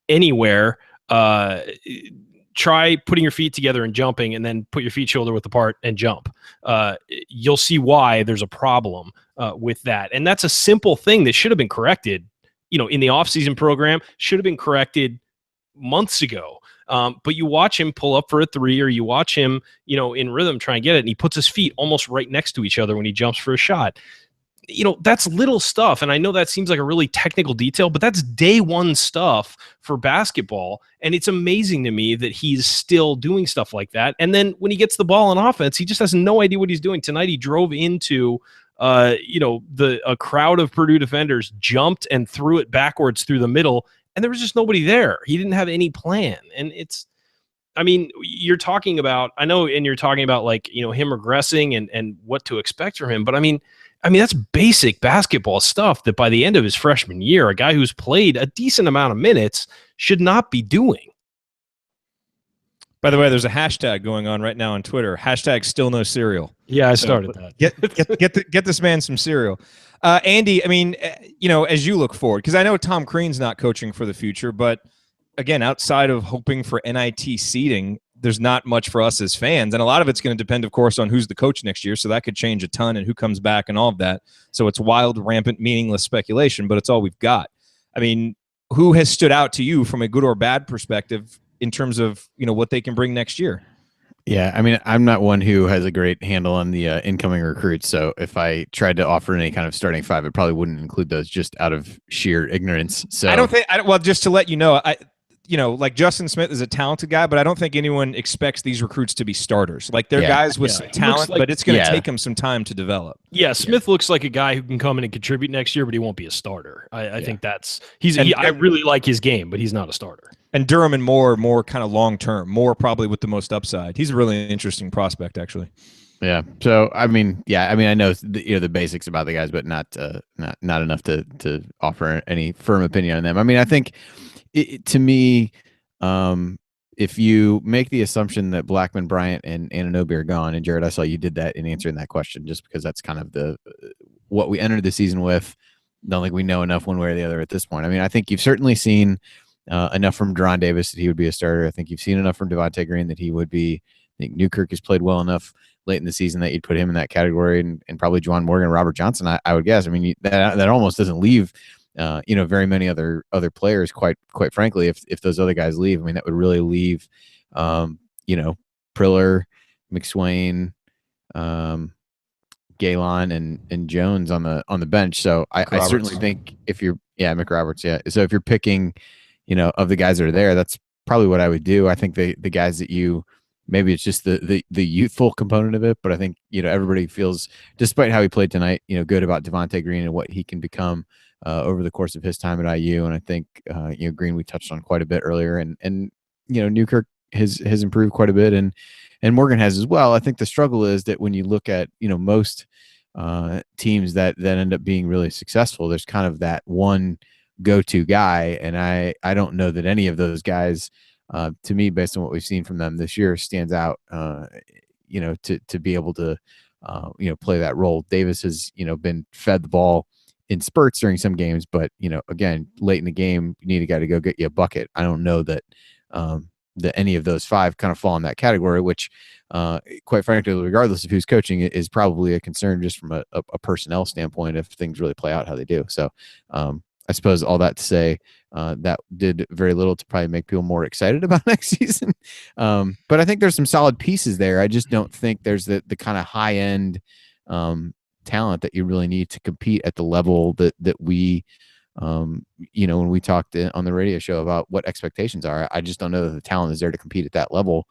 anywhere, try putting your feet together and jumping, and then put your feet shoulder width apart and jump. You'll see why there's a problem with that, and that's a simple thing that should have been corrected in the offseason program should have been corrected months ago. But you watch him pull up for a three, or you watch him, in rhythm try and get it, and he puts his feet almost right next to each other when he jumps for a shot. That's little stuff. And I know that seems like a really technical detail, but that's day one stuff for basketball. And it's amazing to me that he's still doing stuff like that. And then when he gets the ball on offense, he just has no idea what he's doing. Tonight, he drove into, a crowd of Purdue defenders, jumped and threw it backwards through the middle. And there was just nobody there. He didn't have any plan. And you're talking about, I know, and you're talking about him regressing and what to expect from him. But I mean, that's basic basketball stuff that by the end of his freshman year, a guy who's played a decent amount of minutes should not be doing. By the way, there's a hashtag going on right now on Twitter. Hashtag still no cereal. Yeah, I started that. Get this man some cereal. Andy, as you look forward, because I know Tom Crean's not coaching for the future, but again, outside of hoping for NIT seeding, there's not much for us as fans. And a lot of it's going to depend, of course, on who's the coach next year. So that could change a ton, and who comes back and all of that. So it's wild, rampant, meaningless speculation, but it's all we've got. I mean, who has stood out to you from a good or bad perspective in terms of, what they can bring next year? Yeah, I'm not one who has a great handle on the incoming recruits. So if I tried to offer any kind of starting five, it probably wouldn't include those just out of sheer ignorance. So well, just to let you know, Justin Smith is a talented guy, but I don't think anyone expects these recruits to be starters. They're guys with some talent, but it's going to take them some time to develop. Yeah, Smith looks like a guy who can come in and contribute next year, but he won't be a starter. I think I really like his game, but he's not a starter. And Durham and more kind of long term, more probably with the most upside. He's a really interesting prospect, actually. Yeah. So I know the basics about the guys, but not enough to offer any firm opinion on them. I think. To me, if you make the assumption that Blackman, Bryant, and Anunoby are gone, and Jared, I saw you did that in answering that question, just because that's kind of what we entered the season with. Don't think we know enough one way or the other at this point. I think you've certainly seen enough from Deron Davis that he would be a starter. I think you've seen enough from Devonte Green that he would be. I think Newkirk has played well enough late in the season that you'd put him in that category, and probably Juwan Morgan, Robert Johnson, I would guess. That almost doesn't leave very many other players, quite frankly, if those other guys leave. That would really leave, Priller, McSwain, Galen, and Jones on the bench. So I certainly think McRoberts, yeah. So if you're picking, of the guys that are there, that's probably what I would do. I think the guys that maybe it's just the youthful component of it, but I think, everybody feels, despite how he played tonight, good about Devonte Green and what he can become over the course of his time at IU. And I think, Green, we touched on quite a bit earlier, and Newkirk has improved quite a bit, and Morgan has as well. I think the struggle is that when you look at, most teams that end up being really successful, there's kind of that one go-to guy. And I don't know that any of those guys, to me, based on what we've seen from them this year, stands out, to be able to, play that role. Davis has, been fed the ball in spurts during some games, but again, late in the game, you need a guy to go get you a bucket. I don't know that that any of those five kind of fall in that category, which quite frankly, regardless of who's coaching, is probably a concern just from a personnel standpoint if things really play out how they do. So I suppose all that to say, that did very little to probably make people more excited about next season. But I think there's some solid pieces there. I just don't think there's the kind of high end talent that you really need to compete at the level that we, when we talked on the radio show about what expectations are. I just don't know that the talent is there to compete at that level,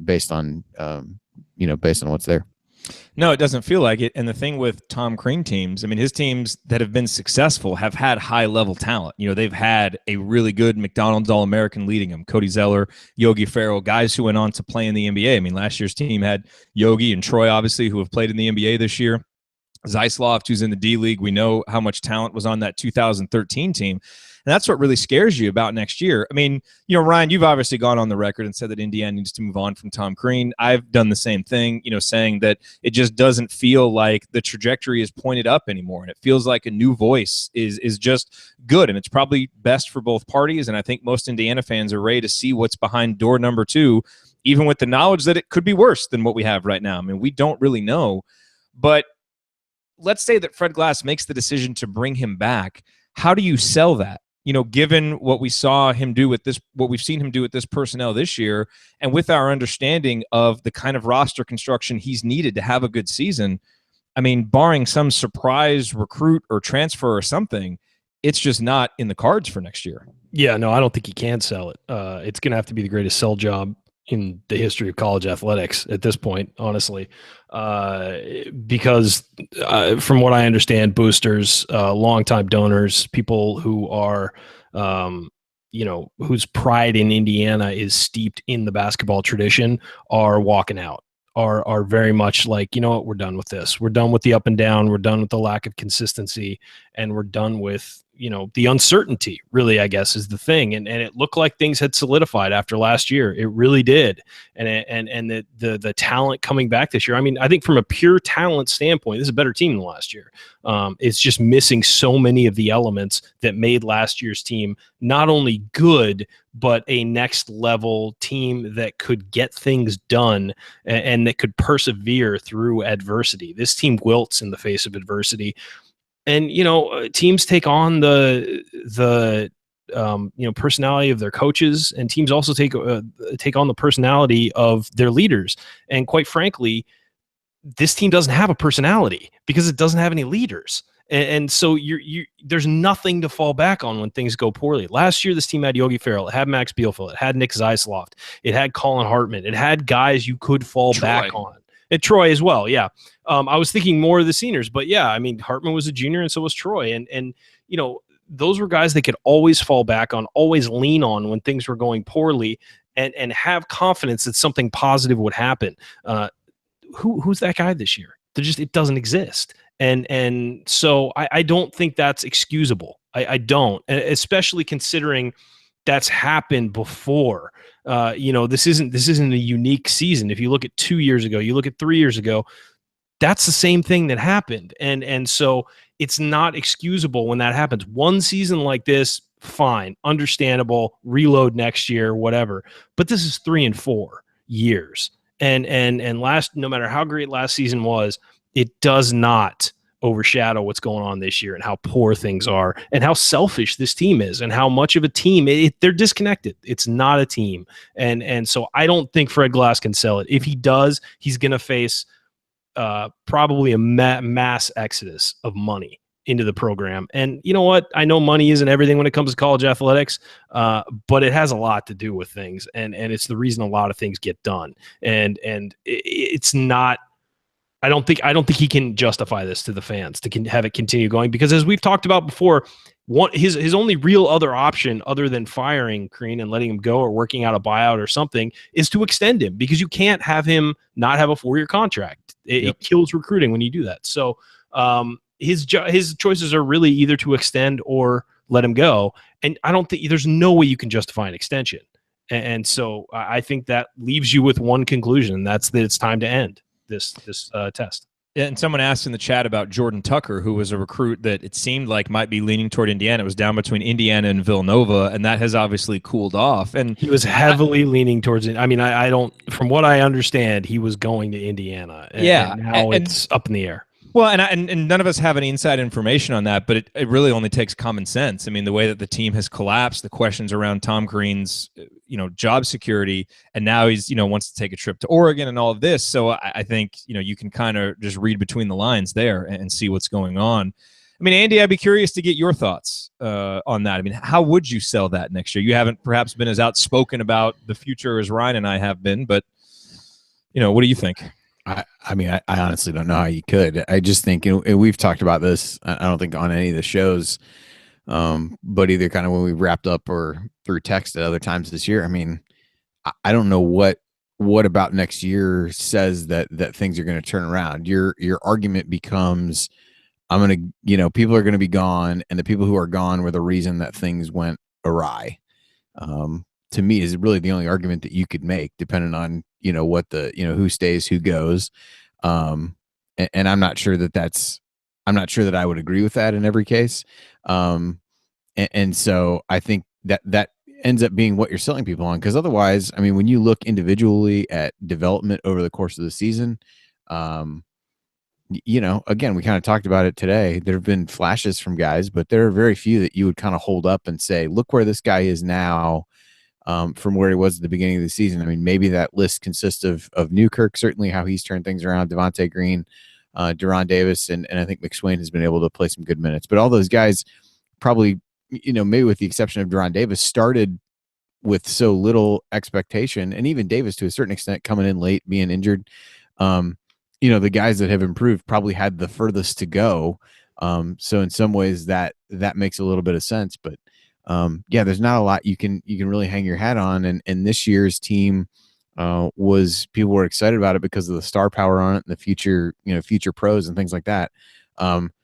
based on what's there. No, it doesn't feel like it. And the thing with Tom Crean teams, his teams that have been successful have had high-level talent. They've had a really good McDonald's All-American leading them, Cody Zeller, Yogi Ferrell, guys who went on to play in the NBA. Last year's team had Yogi and Troy, obviously, who have played in the NBA this year. Zeisloft, who's in the D-League. We know how much talent was on that 2013 team. And that's what really scares you about next year. Ryan, you've obviously gone on the record and said that Indiana needs to move on from Tom Crean. I've done the same thing, saying that it just doesn't feel like the trajectory is pointed up anymore. And it feels like a new voice is just good. And it's probably best for both parties. And I think most Indiana fans are ready to see what's behind door number 2, even with the knowledge that it could be worse than what we have right now. We don't really know. But let's say that Fred Glass makes the decision to bring him back. how do you sell that? Given what we've seen him do with this personnel this year, and with our understanding of the kind of roster construction he's needed to have a good season, I mean, barring some surprise recruit or transfer or something, it's just not in the cards for next year. Yeah, no, I don't think he can sell it. It's going to have to be the greatest sell job in the history of college athletics at this point, honestly, because from what I understand, boosters, longtime donors, people who are, whose pride in Indiana is steeped in the basketball tradition, are walking out. Are very much like, you know what, we're done with this. We're done with the up and down. We're done with the lack of consistency, and we're done with, the uncertainty, really, I guess, is the thing. And it looked like things had solidified after last year. It really did. And the talent coming back this year. I mean, I think from a pure talent standpoint, this is a better team than last year. It's just missing so many of the elements that made last year's team not only good, but a next level team that could get things done and that could persevere through adversity. This team wilts in the face of adversity. And, teams take on the personality of their coaches, and teams also take on the personality of their leaders. And quite frankly, this team doesn't have a personality because it doesn't have any leaders. And so there's nothing to fall back on when things go poorly. Last year, this team had Yogi Ferrell, it had Max Bielfeldt, it had Nick Zeisloft, it had Colin Hartman, it had guys you could fall back on. And Troy as well, yeah. I was thinking more of the seniors, but yeah, I mean, Hartman was a junior, and so was Troy, and those were guys they could always fall back on, always lean on when things were going poorly, and have confidence that something positive would happen. Who's that guy this year? It doesn't exist, and so I don't think that's excusable. I don't, especially considering that's happened before. This isn't a unique season. If you look at 2 years ago, you look at 3 years ago, that's the same thing that happened. And so it's not excusable when that happens. One season like this, fine, understandable, reload next year, whatever. But this is 3 and 4 years. And no matter how great last season was, it does not overshadow what's going on this year and how poor things are and how selfish this team is and how much of a team they're disconnected. It's not a team. And so I don't think Fred Glass can sell it. If he does, he's going to face probably a mass exodus of money into the program. And you know what? I know money isn't everything when it comes to college athletics, but it has a lot to do with things. And it's the reason a lot of things get done. And it's not, I don't think he can justify this to the fans to have it continue going, because as we've talked about before, his only real other option other than firing Crean and letting him go or working out a buyout or something is to extend him, because you can't have him not have a 4-year contract. It kills recruiting when you do that. So his choices are really either to extend or let him go. And I don't think there's no way you can justify an extension. And so I think that leaves you with one conclusion, and that's that it's time to end this test. Yeah, and someone asked in the chat about Jordan Tucker, who was a recruit that it seemed like might be leaning toward Indiana. It was down between Indiana and Villanova, and that has obviously cooled off. And he was heavily leaning towards it. I mean, I don't, from what I understand, he was going to Indiana. And now it's up in the air. Well, and none of us have any inside information on that, but it really only takes common sense. I mean, the way that the team has collapsed, the questions around Tom Crean's, job security, and now he's, wants to take a trip to Oregon and all of this. So I think, you can kind of just read between the lines there and see what's going on. I mean, Andy, I'd be curious to get your thoughts on that. I mean, how would you sell that next year? You haven't perhaps been as outspoken about the future as Ryan and I have been, but, what do you think? I mean, I honestly don't know how you could. I just think, we've talked about this, I don't think on any of the shows, but either kind of when we wrapped up or through text at other times this year. I mean, I don't know what about next year says that things are going to turn around. Your argument becomes, people are going to be gone, and the people who are gone were the reason that things went awry. To me, is really the only argument that you could make, depending on, what who stays, who goes. And I'm not sure that I would agree with that in every case. And so I think that ends up being what you're selling people on, because otherwise, I mean, when you look individually at development over the course of the season, again, we kind of talked about it today. There have been flashes from guys, but there are very few that you would kind of hold up and say, look where this guy is now from where he was at the beginning of the season. I mean, maybe that list consists of Newkirk, certainly how he's turned things around, Devonte Green, Deron Davis, and I think McSwain has been able to play some good minutes. But all those guys probably, maybe with the exception of Deron Davis, started with so little expectation, and even Davis to a certain extent coming in late, being injured. The guys that have improved probably had the furthest to go. So in some ways that makes a little bit of sense, but there's not a lot you can really hang your hat on. And this year's team people were excited about it because of the star power on it and the future pros and things like that.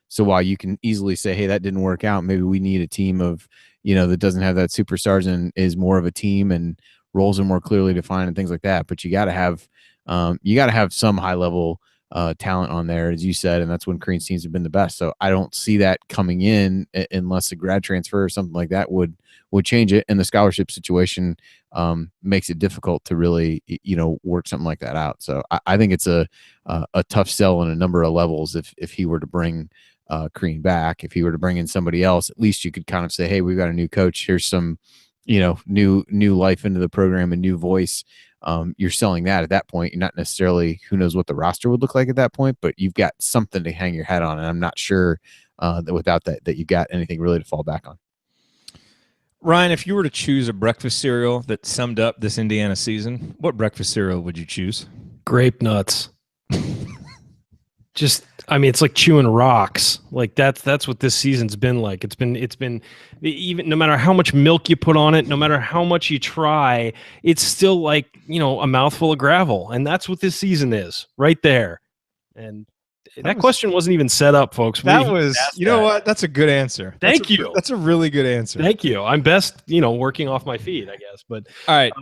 So while you can easily say, hey, that didn't work out, maybe we need a team of, that doesn't have that superstars and is more of a team and roles are more clearly defined and things like that. But you got to have some high level talent on there, as you said, and that's when Crean's teams have been the best. So I don't see that coming in unless a grad transfer or something like that would change it. And the scholarship situation makes it difficult to really, work something like that out. So I think it's a tough sell on a number of levels. If he were to bring Crean back, if he were to bring in somebody else, at least you could kind of say, hey, we've got a new coach. Here's some, new life into the program, a new voice. You're selling that at that point. You're not necessarily, who knows what the roster would look like at that point, but you've got something to hang your hat on. And I'm not sure that without that you've got anything really to fall back on. Ryan, if you were to choose a breakfast cereal that summed up this Indiana season, what breakfast cereal would you choose? Grape nuts. It's like chewing rocks. Like that's what this season's been like. It's been even no matter how much milk you put on it, no matter how much you try, it's still like, a mouthful of gravel. And that's what this season is right there. And that question wasn't even set up, folks. That was, what? That's a good answer. Thank you. That's a really good answer. Thank you. I'm best, working off my feet, I guess. But all right.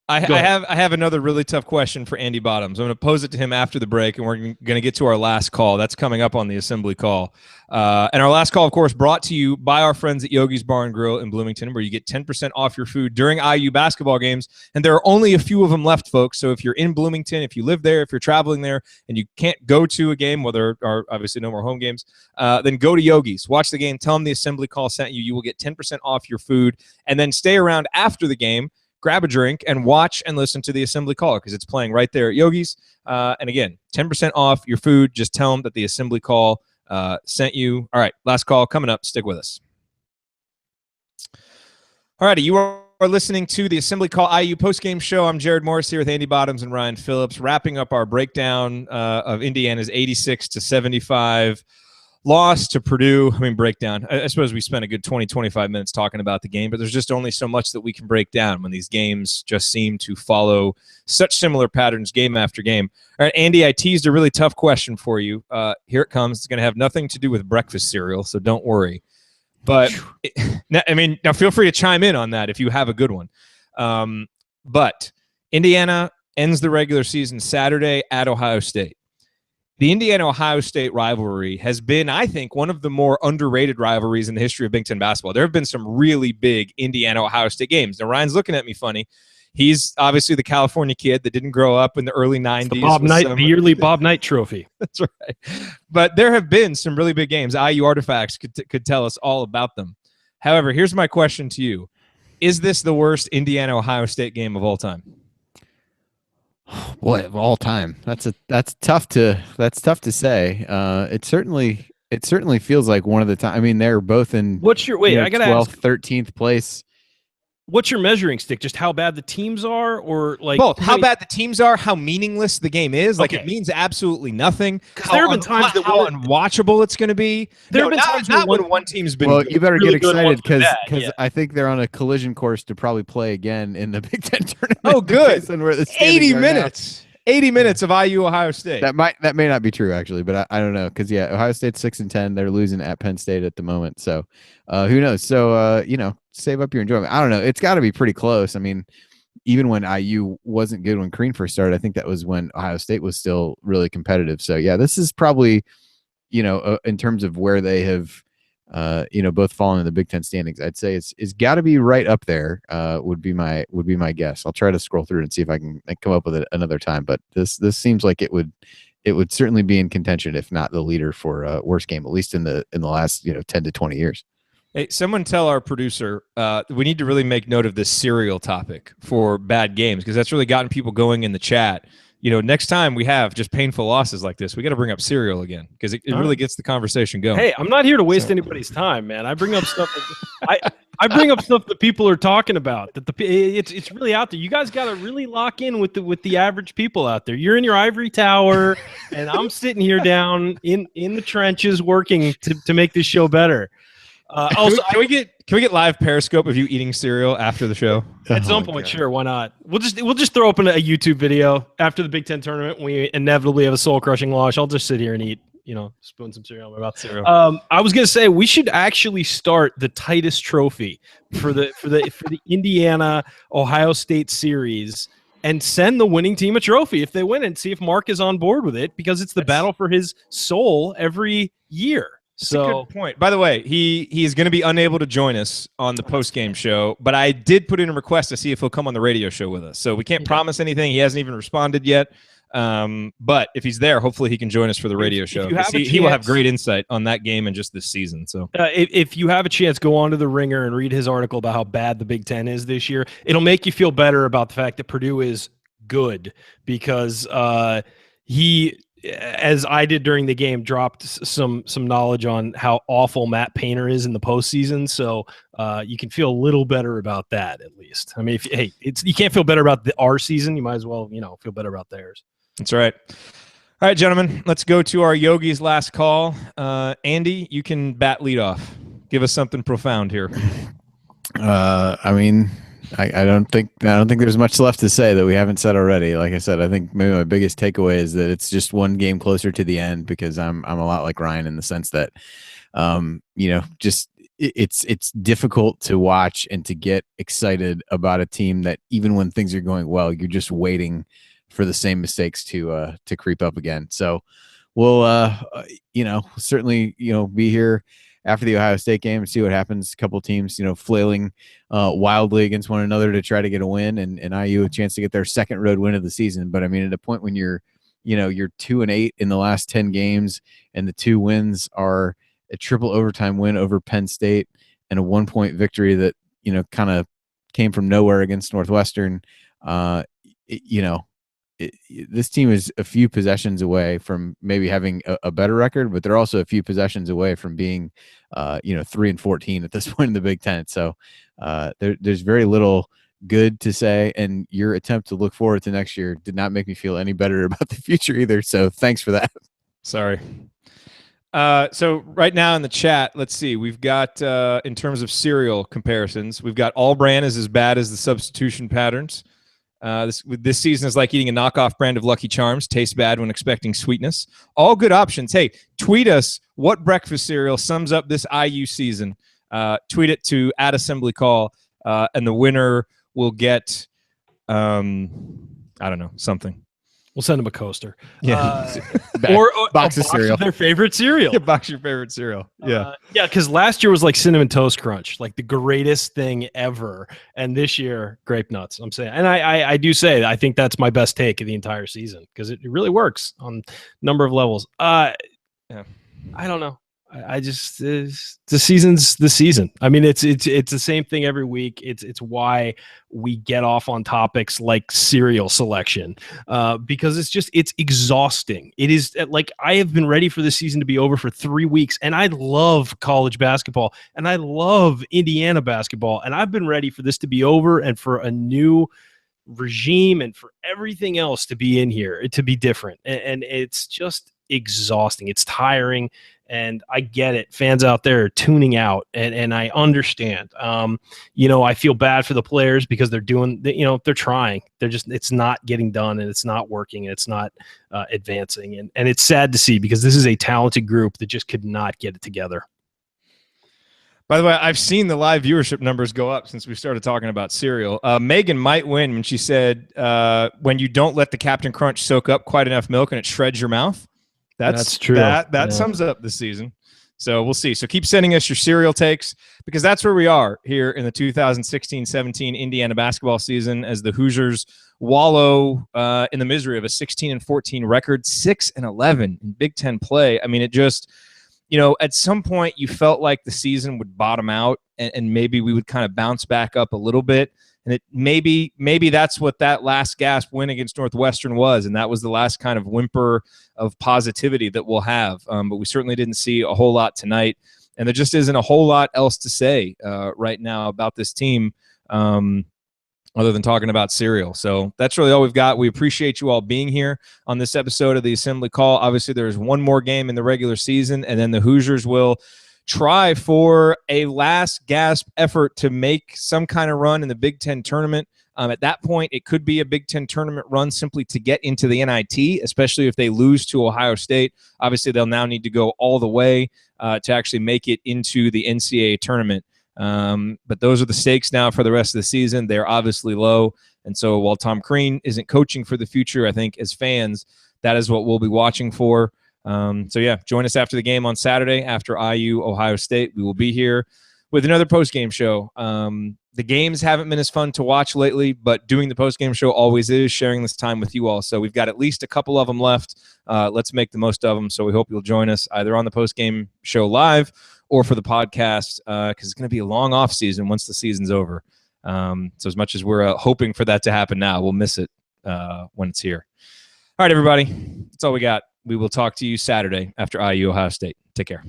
I have another really tough question for Andy Bottoms. I'm going to pose it to him after the break, and we're going to get to our last call. That's coming up on the Assembly Call. And our last call, of course, brought to you by our friends at Yogi's Bar and Grill in Bloomington, where you get 10% off your food during IU basketball games. And there are only a few of them left, folks. So if you're in Bloomington, if you live there, if you're traveling there, and you can't go to a game, well, there are obviously no more home games, then go to Yogi's. Watch the game. Tell them the Assembly Call sent you. You will get 10% off your food. And then stay around after the game, grab a drink, and watch and listen to the Assembly Call because it's playing right there at Yogi's. And again, 10% off your food. Just tell them that the Assembly Call sent you. All right, last call coming up. Stick with us. All righty, you are listening to the Assembly Call IU postgame show. I'm Jared Morris here with Andy Bottoms and Ryan Phillips, wrapping up our breakdown of Indiana's 86-75 loss to Purdue. Breakdown. I suppose we spent a good 20, 25 minutes talking about the game, but there's just only so much that we can break down when these games just seem to follow such similar patterns game after game. All right, Andy, I teased a really tough question for you. Here it comes. It's going to have nothing to do with breakfast cereal, so don't worry. But, now feel free to chime in on that if you have a good one. But Indiana ends the regular season Saturday at Ohio State. The Indiana-Ohio State rivalry has been, I think, one of the more underrated rivalries in the history of Big Ten basketball. There have been some really big Indiana-Ohio State games. Now, Ryan's looking at me funny. He's obviously the California kid that didn't grow up in the early 90s. The yearly Bob Knight trophy. That's right. But there have been some really big games. IU Artifacts could tell us all about them. However, here's my question to you. Is this the worst Indiana-Ohio State game of all time? Boy, of all time. That's tough to say. It certainly feels like one of the time. They're both in what's your wait, I gotta 12th, ask 13th place. What's your measuring stick? Just how bad the teams are, or like both? How bad the teams are, how meaningless the game is. Like, it means absolutely nothing. There have been times how unwatchable it's going to be. There have been times when one team's been. Well, you better really get excited because yeah. I think they're on a collision course to probably play again in the Big Ten tournament. Oh, good. 80 minutes. 80 minutes of IU Ohio State. That may not be true actually, but I don't know because Ohio State's 6-10. They're losing at Penn State at the moment, so who knows? So save up your enjoyment. I don't know. It's got to be pretty close. Even when IU wasn't good when Crean first started, I think that was when Ohio State was still really competitive. So this is probably in terms of where they have both fallen in the Big Ten standings, I'd say it's got to be right up there. Would be my guess. I'll try to scroll through and see if I can come up with it another time. But this seems like it would it would certainly be in contention, if not the leader for worst game, at least in the last 10 to 20 years. Hey, someone tell our producer we need to really make note of this cereal topic for bad games, because that's really gotten people going in the chat. Next time we have just painful losses like this, we got to bring up cereal again, because it really gets the conversation going. Hey, I'm not here to waste anybody's time, man. I bring up stuff. I bring up stuff that people are talking about. It's really out there. You guys got to really lock in with the average people out there. You're in your ivory tower, and I'm sitting here down in the trenches working to make this show better. Can we get live Periscope of you eating cereal after the show? At some point, sure. Why not? We'll just throw open a YouTube video after the Big Ten tournament. We inevitably have a soul crushing loss. I'll just sit here and eat, spoon some cereal in my mouth. I was gonna say we should actually start the tightest trophy for the Indiana Ohio State series and send the winning team a trophy if they win, and see if Mark is on board with it, because it's the battle for his soul every year. That's a good point. By the way, he is going to be unable to join us on the post-game show, but I did put in a request to see if he'll come on the radio show with us. So we can't promise anything. He hasn't even responded yet. But if he's there, hopefully he can join us for the radio show. He will have great insight on that game and just this season. So if you have a chance, go on to the Ringer and read his article about how bad the Big Ten is this year. It'll make you feel better about the fact that Purdue is good, because he, as I did during the game, dropped some knowledge on how awful Matt Painter is in the postseason. So you can feel a little better about that, at least. I mean, you can't feel better about our season. You might as well, feel better about theirs. That's right. All right, gentlemen, let's go to our Yogi's last call. Andy, you can bat lead off. Give us something profound here. I don't think there's much left to say that we haven't said already. Like I said, I think maybe my biggest takeaway is that it's just one game closer to the end, because I'm a lot like Ryan in the sense that, it's difficult to watch and to get excited about a team that, even when things are going well, you're just waiting for the same mistakes to creep up again. So we'll certainly be here after the Ohio State game and see what happens. A couple teams, flailing wildly against one another to try to get a win, and IU a chance to get their second road win of the season. But I mean, at a point when you're 2-8 in the last 10 games, and the 2 wins are a triple overtime win over Penn State and a 1-point victory that, kind of came from nowhere against Northwestern. This team is a few possessions away from maybe having a better record, but they're also a few possessions away from being, 3-14 at this point in the Big Ten. So there's very little good to say, and your attempt to look forward to next year did not make me feel any better about the future either. So thanks for that. Sorry. So right now in the chat, let's see. We've got, in terms of cereal comparisons, we've got all brand is as bad as the substitution patterns. This season is like eating a knockoff brand of Lucky Charms. Tastes bad when expecting sweetness. All good options. Hey, tweet us what breakfast cereal sums up this IU season. Tweet it to @AssemblyCall, and the winner will get, I don't know, something. We'll send them a coaster. Yeah. Or box a of cereal. Of their favorite cereal. Yeah, box your favorite cereal. Yeah. Because last year was like Cinnamon Toast Crunch, like the greatest thing ever. And this year, Grape Nuts. I'm saying, and I do say, I think that's my best take of the entire season, because it really works on a number of levels. I don't know. I just the season's the season. I mean, it's the same thing every week. It's why we get off on topics like cereal selection, because it's exhausting. It is like, I have been ready for this season to be over for 3 weeks, and I love college basketball and I love Indiana basketball, and I've been ready for this to be over and for a new regime and for everything else to be in here, to be different, and it's just exhausting. It's tiring. And I get it. Fans out there are tuning out, and I understand. I feel bad for the players because they're doing, they're trying. It's not getting done, and it's not working, and it's not advancing. And it's sad to see, because this is a talented group that just could not get it together. By the way, I've seen the live viewership numbers go up since we started talking about cereal. Megan might win when she said, when you don't let the Captain Crunch soak up quite enough milk and it shreds your mouth. That's true. That sums up the season. So we'll see. So keep sending us your cereal takes, because that's where we are here in the 2016-17 Indiana basketball season, as the Hoosiers wallow in the misery of a 16-14 record, 6-11 in Big Ten play. I mean, it just, at some point you felt like the season would bottom out, and maybe we would kind of bounce back up a little bit. And maybe that's what that last gasp win against Northwestern was, and that was the last kind of whimper of positivity that we'll have. But we certainly didn't see a whole lot tonight, and there just isn't a whole lot else to say right now about this team other than talking about cereal. So that's really all we've got. We appreciate you all being here on this episode of the Assembly Call. Obviously, there's one more game in the regular season, and then the Hoosiers will try for a last gasp effort to make some kind of run in the Big Ten tournament. At that point, it could be a Big Ten tournament run simply to get into the NIT, especially if they lose to Ohio State. Obviously, they'll now need to go all the way to actually make it into the NCAA tournament. But those are the stakes now for the rest of the season. They're obviously low. And so while Tom Crean isn't coaching for the future, I think as fans, that is what we'll be watching for. Join us after the game on Saturday after IU Ohio State. We will be here with another postgame show. The games haven't been as fun to watch lately, but doing the postgame show always is, sharing this time with you all. So we've got at least a couple of them left. Let's make the most of them. So we hope you'll join us either on the postgame show live or for the podcast, because it's going to be a long off season once the season's over. So as much as we're hoping for that to happen now, we'll miss it when it's here. All right, everybody. That's all we got. We will talk to you Saturday after IU Ohio State. Take care.